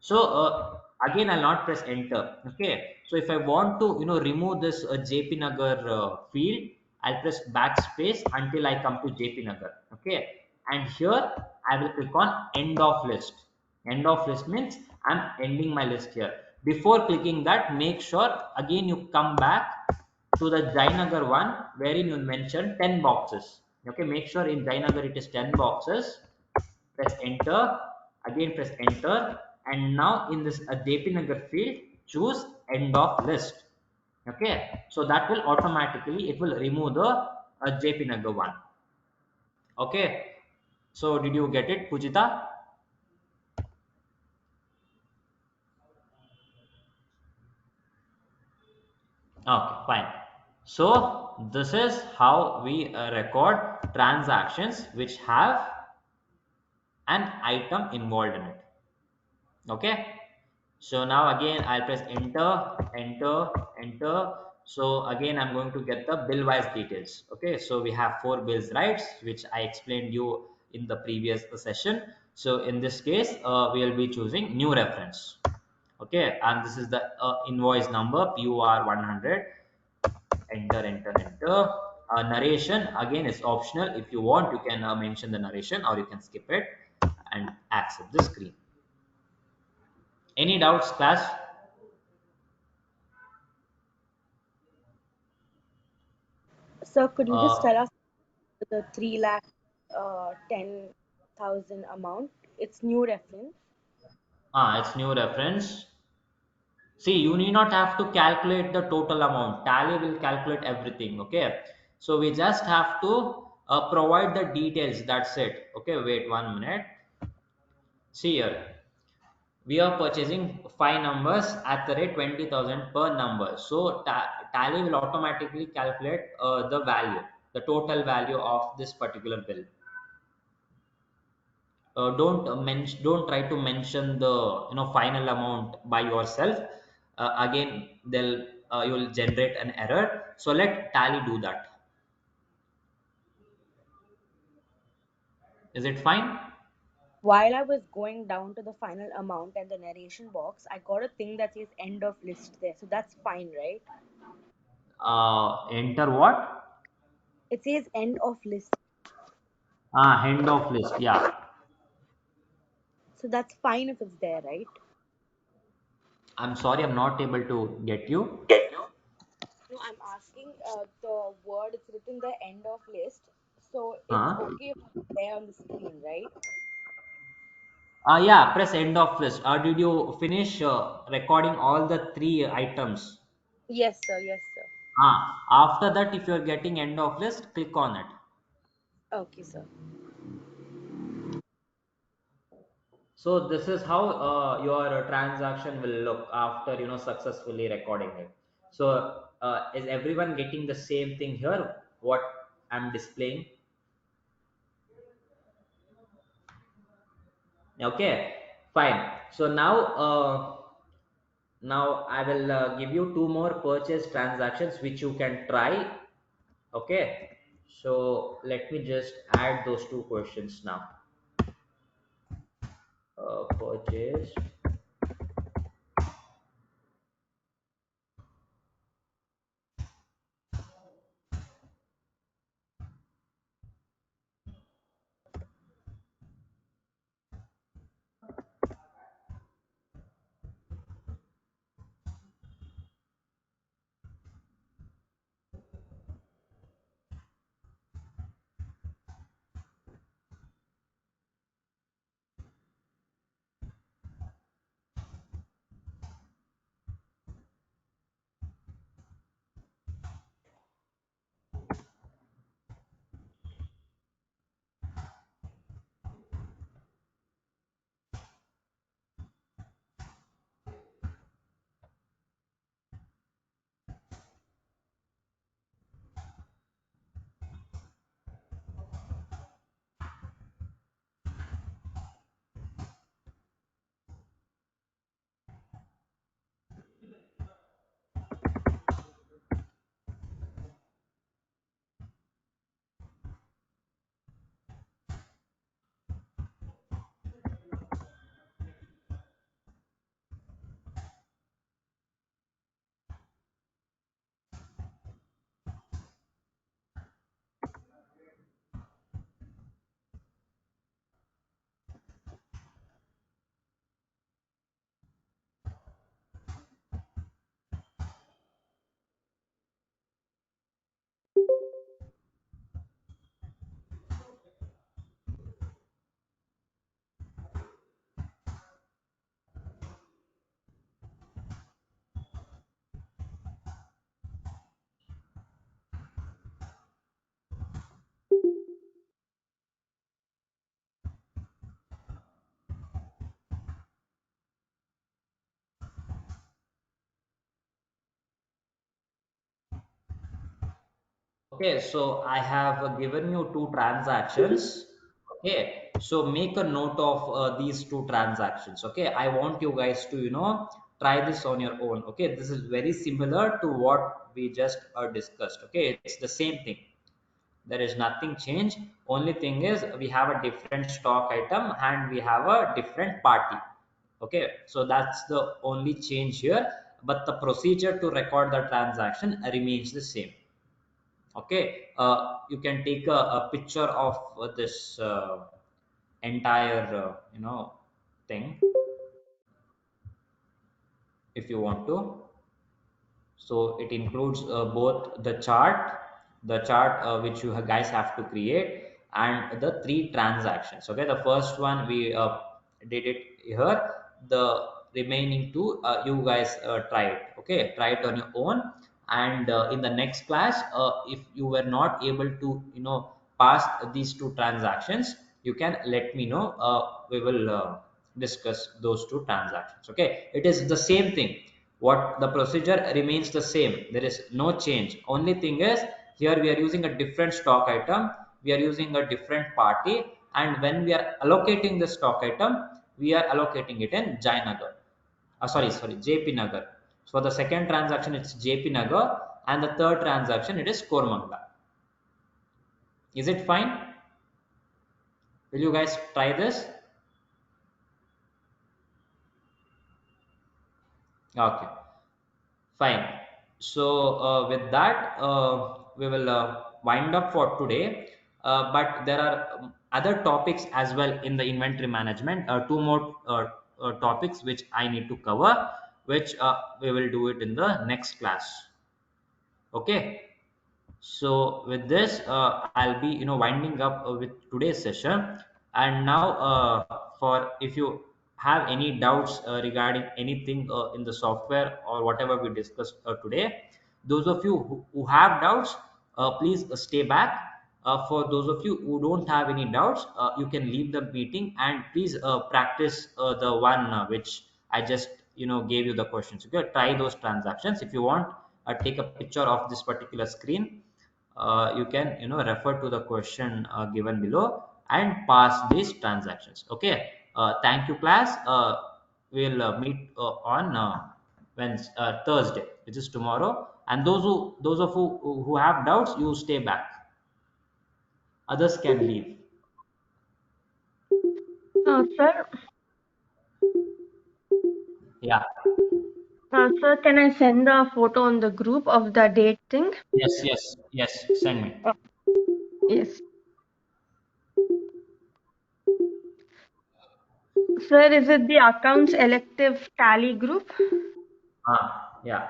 So again I'll not press enter. Okay, so if I want to remove this JP Nagar field, I'll press backspace until I come to JP Nagar. Okay, and here I will click on end of list. End of list means I'm ending my list here. Before clicking that, make sure again you come back to the Jainagar one, wherein you mentioned 10 boxes. Okay, make sure in Jainagar it is 10 boxes. Press enter, again press enter, and now in this JP Nagar field, choose end of list. Okay, so that will automatically, it will remove the JP Nagar one. Okay, so did you get it, Pujita? Okay, fine. So this is how we record transactions which have an item involved in it. Okay, so now again I'll press enter, enter, enter. So again I'm going to get the bill wise details. Okay, so we have 4 bills, right, which I explained you in the previous session. So in this case we'll be choosing new reference. Okay, and this is the invoice number PUR 100. Enter, enter, enter. Narration again is optional. If you want, you can mention the narration, or you can skip it and accept the screen. Any doubts, class? Sir, could you just Uh, tell us the 3 lakh 10,000 amount? It's new reference. it's new reference. See, you need not have to calculate the total amount. Tally will calculate everything. Okay. So we just have to provide the details. That's it. Okay. Wait 1 minute. See here. We are purchasing 5 numbers at the rate 20,000 per number. So Tally will automatically calculate the value, the total value of this particular bill. Don't try to mention the final amount by yourself. Again they'll you'll generate an error, so let Tally do that. Is it fine? While I was going down to the final amount and the narration box, I got a thing that says end of list there. So that's fine, right? Enter what? It says end of list. End of list, yeah. So that's fine if it's there, right? I'm sorry, I'm not able to get you. No, I'm asking the word, it's written the end of list. So it's Huh? okay if it's there on the screen, right? Yeah, press end of list. Did you finish recording all the three items? Yes, sir. Yes, sir. After that, if you're getting end of list, click on it. Okay, sir. So this is how your transaction will look after successfully recording it. So is everyone getting the same thing here? What I'm displaying? Okay, fine. So now I will give you two more purchase transactions which you can try. Okay, so let me just add those two questions now. Purchase. Okay, so I have given you two transactions. Okay, so make a note of these two transactions. Okay, I want you guys to try this on your own. Okay, this is very similar to what we just discussed. Okay, it's the same thing. There is nothing changed. Only thing is we have a different stock item and we have a different party. Okay, so that's the only change here. But the procedure to record the transaction remains the same. Okay, you can take a picture of this entire thing if you want to. So it includes both the chart which you guys have to create, and the three transactions. Okay, the first one we did it here. The remaining two, you guys try it. Okay, try it on your own. And in the next class, if you were not able to pass these two transactions, you can let me know. We will discuss those two transactions. Okay, it is the same thing. What the procedure remains the same, there is no change. Only thing is, here we are using a different stock item, we are using a different party, and when we are allocating the stock item, we are allocating it in Jayanagar. Sorry, JP Nagar. So for the second transaction it's JP Nagar, and the third transaction it is Kormangla. Is it fine? Will you guys try this? Okay, fine. So with that, we will wind up for today. But there are other topics as well in the inventory management. Two more topics which I need to cover, which we will do it in the next class. Okay. So with this, I'll be winding up with today's session. And now, for if you have any doubts regarding anything in the software or whatever we discussed today, those of you who have doubts, please stay back. For those of you who don't have any doubts, you can leave the meeting and please practice the one which I just gave you the questions. Okay, try those transactions. If you want, take a picture of this particular screen. You can refer to the question given below and pass these transactions. Okay, thank you class. We'll meet on Thursday, which is tomorrow, and those of who have doubts, you stay back, others can leave. Sir, Yeah. sir, can I send a photo on the group of the date thing? Yes, send me. Uh, yes. Sir, is it the accounts elective tally group? Yeah.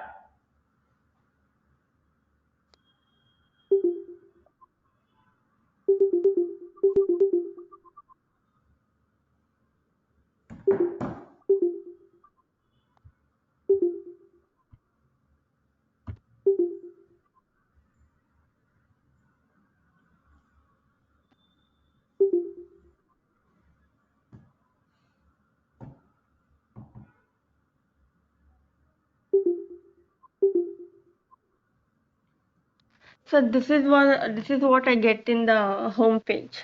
So this is what I get in the home page.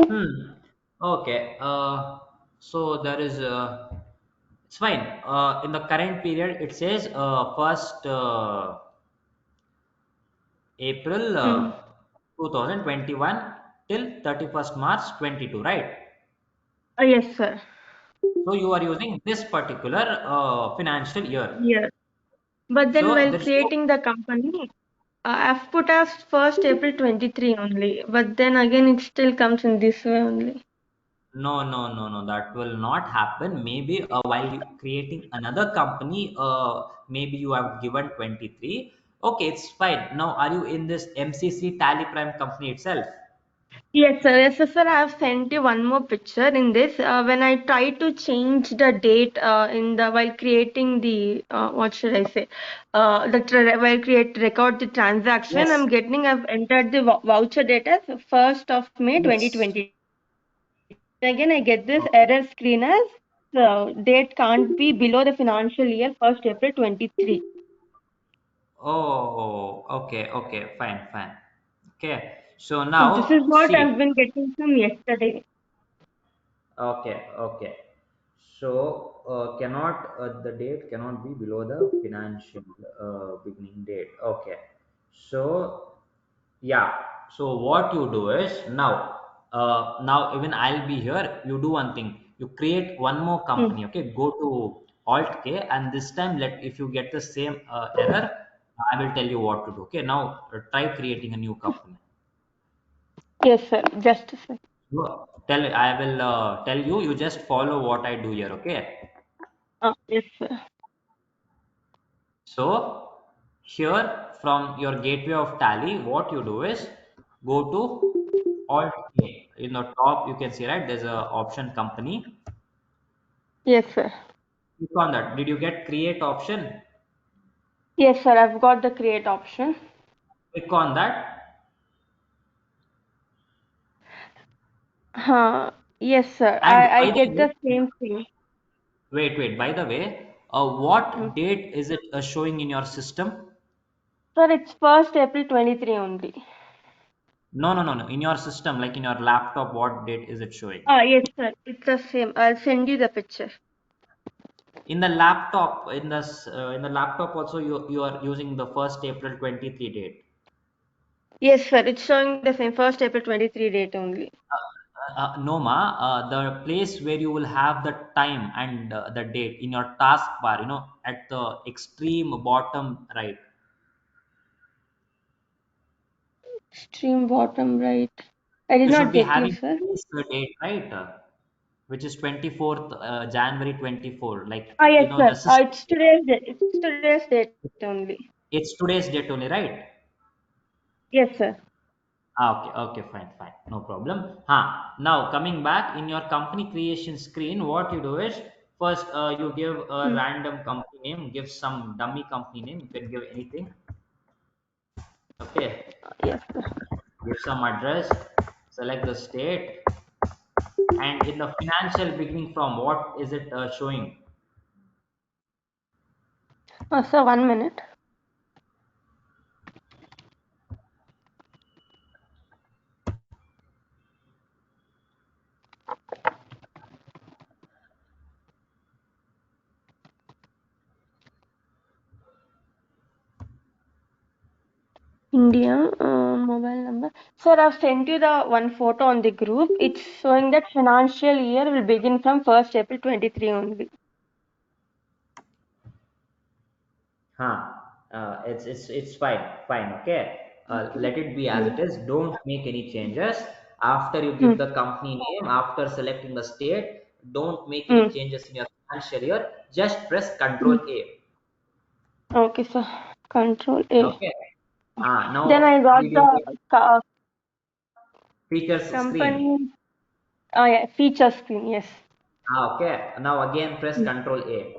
Hmm. Okay. So there is it's fine. In the current period, it says first April Mm. 2021 till 31st March 22, right? Yes, sir. So you are using this particular financial year. Yes. But then So while there's no, creating the company, I've put as 1st April 23 only. But then again, it still comes in this way only. no. That will not happen. Maybe while you creating another company, maybe you have given 23. Okay, it's fine. Now, are you in this MCC Tally Prime company itself? Yes, sir. Yes, sir. I have sent you one more picture in this. When I try to change the date in the while creating the what should I say? While create record the transaction, Yes, I've entered the voucher date as 1st of May yes. 2022. Again, I get this error screen as date can't be below the financial year 1st April 23. Oh, okay, fine. Okay, so So this is now what I've see. been getting from yesterday. Okay. So cannot the date cannot be below the financial beginning date. Okay. So yeah. So what you do is now even I'll be here. You do one thing. You create one more Hmm. company. Okay. Go to Alt K, and this time let if you get the same error, I will tell you what to do. Okay. Now try creating a new company. Yes, sir. Just a sec. I will tell you. You just follow what I do here. Okay. Yes, sir. So here from your gateway of Tally, what you do is go to Alt A. In the top, you can see right. There's a option company. Yes, sir. Click on that. Did you get create option? Yes, sir. I've got the create option. Click on that. Yes, sir. And I by the get way, the same thing. wait. By the way, Mm. what date is it showing in your system? Sir, it's 1st April 23 only. No. In your system, like in your laptop, what date is it showing? Yes, sir. It's the same. I'll send you the picture. In the laptop, in the laptop also, you are using the first April 23 date. Yes, sir. It's showing the same 1st April 23 date only. No, ma. The place where you will have the time and the date in your taskbar, at the extreme bottom right. Extreme bottom right. I did You should not be get you, having sir. today's date, right? Which is 24th January 24. Like, Ah, you yes, know, sir. the system, It's today's date. It's today's date only. it's today's date only, right? Yes, sir. Okay, okay, fine, fine, no problem. Now coming back in your company creation screen, what you do is first you give a Hmm. random company name, give some dummy company name. You can give anything. Okay, Yes, sir. give some address, select the state, and in the financial beginning from what is it showing? Sir, 1 minute. India, mobile number. Sir, I've sent you the one photo on the group. It's showing that financial year will begin from 1st April 23 only. It's fine, fine. Okay, let it be as Hmm. it is. Don't make any changes. After you Hmm. give the company name, after selecting the state, don't make any Hmm. changes in your financial year. Just press Hmm. Control A. Okay, sir. Control A. Okay. Then Now I got did you the get features screen? company yeah, feature screen. Yes. Okay. Now again press Hmm. Control A.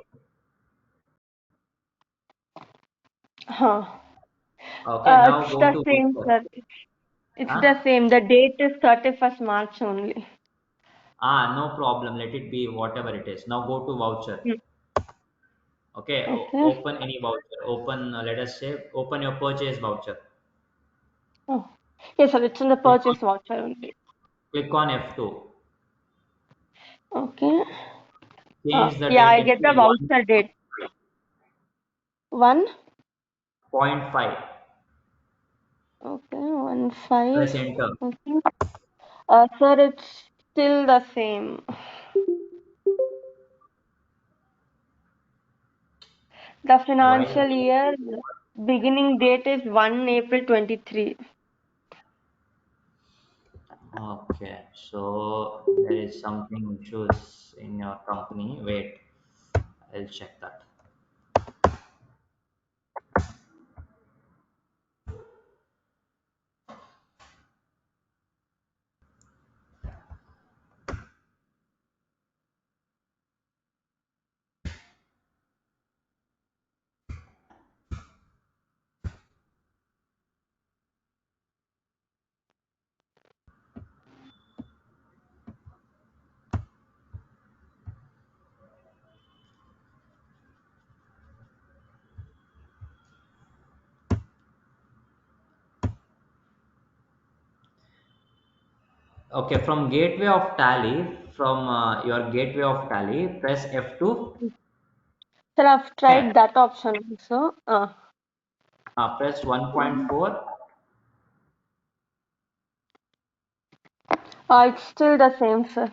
Huh. Okay. Now It's go the to same, voucher. sir. It's the Huh? same. The date is 31st March only. No problem. Let it be whatever it is. Now go to voucher. Hmm. Okay, Okay. open any voucher. Open, let us say, open your purchase voucher. Oh. Yes, sir. It's in the Click purchase on, voucher only. click on F2. Okay. Change the Yeah, date I get the into voucher date. 1. 1.5. Okay. 1/5. Press enter. Okay. Sir, it's still the same. The Why? financial year beginning date is 1 April 23. Okay, so there is something issues in your company. Wait, I'll check that. Okay, from gateway of tally, from your gateway of tally, press F2. Sir, I've Okay, tried that option also. press 1.4. It's still the same, sir.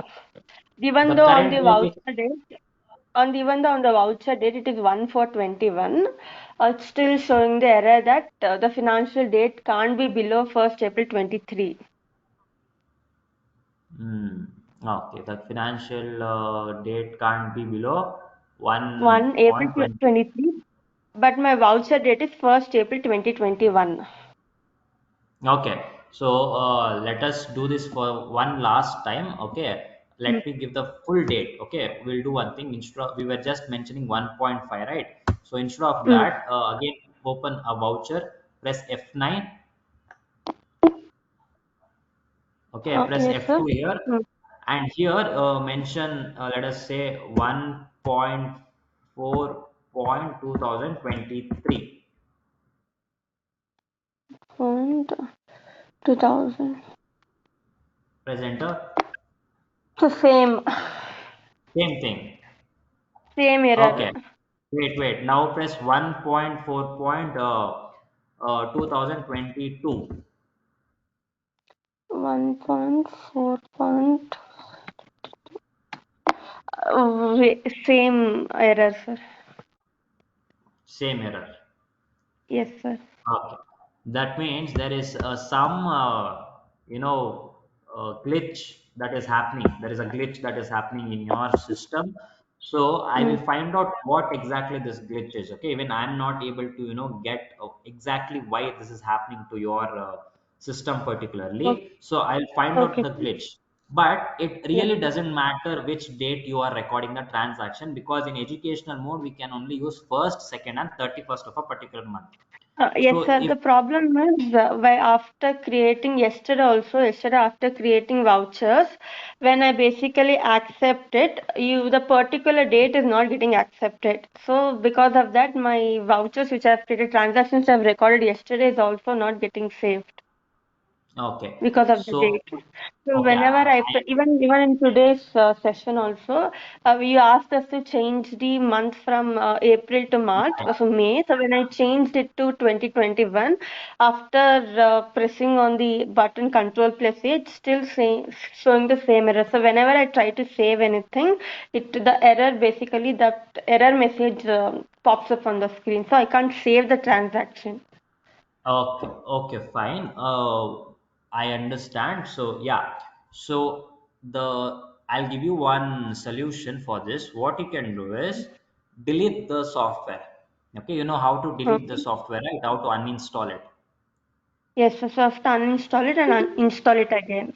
Even The though on current the date is voucher date, even though on the voucher date it is 1/4/21, it's still showing the error that the financial date can't be below 1st April 23. Hmm. Okay, the financial date can't be below 1 April 1.20. 23, but my voucher date is 1st April 2021. Okay, so let us do this for one last time. Okay, Hmm. let me give the full date. Okay, we'll do one thing. Instead of, we were just mentioning 1.5, right? So instead of Hmm. that, again, open a voucher, press F9. Okay, press Yes, sir. F2 here, Hmm. and here mention, let us say 1.4.2023. And 2000. Press enter. So same, Same thing. same Okay. error. Wait. Now press 1.4 2022. 1.4 point. Same error, sir. Same error. Yes, sir. Okay. That means there is some, you know, glitch that is happening. There is a glitch that is happening in your system. So I will Mm. find out what exactly this glitch is. Okay, when I'm not able to get exactly why this is happening to your system Okay. particularly. So I'll find out Okay. the glitch. But it Yes. really doesn't matter which date you are recording the transaction, because in educational mode we can only use first, second, and 31st of a particular month. Yes, So sir. if The problem is why after creating yesterday after creating vouchers, when I basically accept it, the particular date is not getting accepted. So because of that, my vouchers which I've created, transactions I've recorded yesterday is also not getting saved okay, because of the so date. So okay, whenever even in today's session also, you asked us to change the month from April to March, so May. So when I changed it to 2021, after pressing on the button Control plus A, it's still showing the same error. So whenever I try to save anything, the error basically that error message pops up on the screen. So I can't save the transaction. okay, okay, fine. I understand. So yeah, so I'll give you one solution for this. What you can do is delete the software. Okay, you know how to delete the Okay. software, right? How to uninstall it. Yes, so I have to uninstall it and install it again.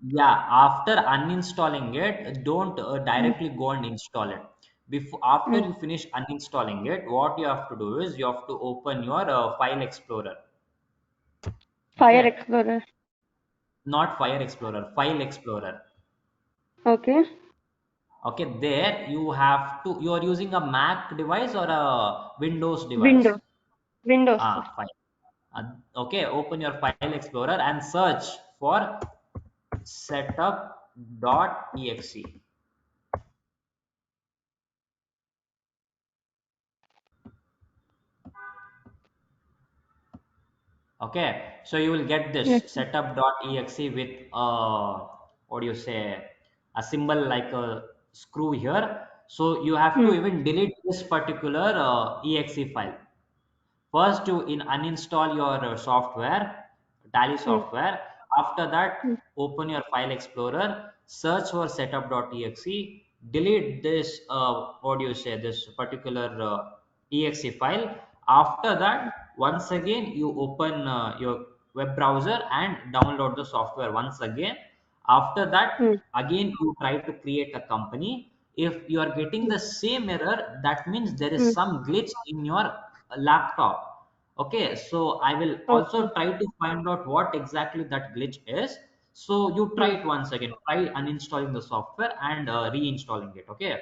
Yeah, after uninstalling it, don't Mm. directly go and install it. Before, after Mm. you finish uninstalling it, what you have to do is you have to open your File Explorer. Fire Okay, Explorer. not Fire Explorer, File Explorer. Okay. Okay, there you are using a Mac device or a Windows device. Windows. Windows, sir. Fine. Okay, open your File Explorer and search for setup.exe. Okay, so you will get this Yes. setup.exe with what do you say, a symbol like a screw here. So you have to Hmm. even delete this particular exe file. First, you uninstall your software, Tally Hmm. software. After Hmm. that, open your file explorer, search for setup.exe, delete this, what do you say, this particular exe file. After that, once again, you open your web browser and download the software once again. After Hmm. that, again, you try to create a company. If you are getting the same error, that means there is Hmm. some glitch in your laptop. Okay, so I will also Okay. try to find out what exactly that glitch is. So you try Hmm. it once again, try uninstalling the software and reinstalling it. Okay.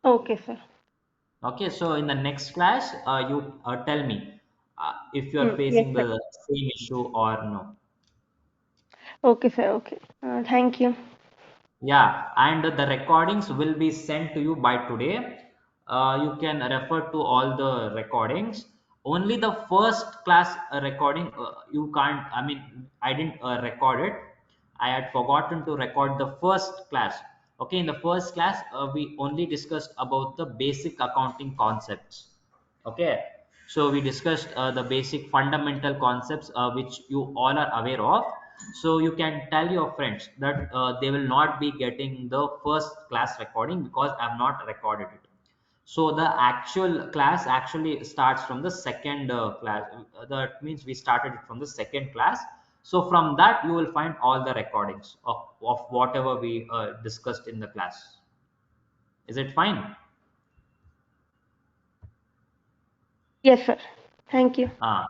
Okay, sir. Okay, so in the next class, you tell me if you are Hmm. Yes, facing sir. the same issue or no. Okay, sir. Okay. Thank you. Yeah, and the recordings will be sent to you by today. You can refer to all the recordings. Only the first class recording you can't. I mean, I didn't record it. I had forgotten to record the first class. Okay, in the first class, we only discussed about the basic accounting concepts. Okay, so we discussed the basic fundamental concepts which you all are aware of. So you can tell your friends that they will not be getting the first class recording because I have not recorded it. So the actual class actually starts from the second class. That means we started it from the second class. So from that you will find all the recordings of whatever we discussed in the class. Is it fine? Yes, sir. Thank you. Ah,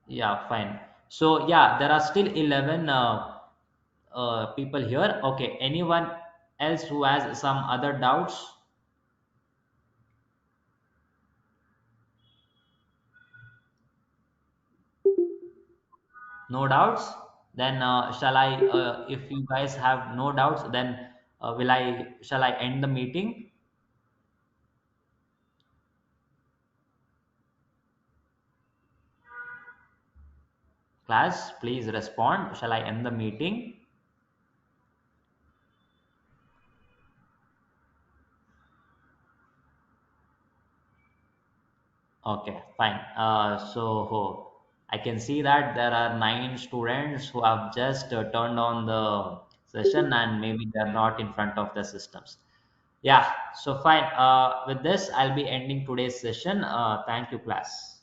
yeah, fine. So yeah, there are still 11 people here. Okay, anyone else who has some other doubts? No doubts? Then shall I? If you guys have no doubts, then will I? Shall I end the meeting? Class, please respond. Shall I end the meeting? Okay, fine. So I can see that there are 9 students who have just turned on the session, and maybe they're not in front of the systems. Yeah, so fine. With this, I'll be ending today's session. Thank you, class.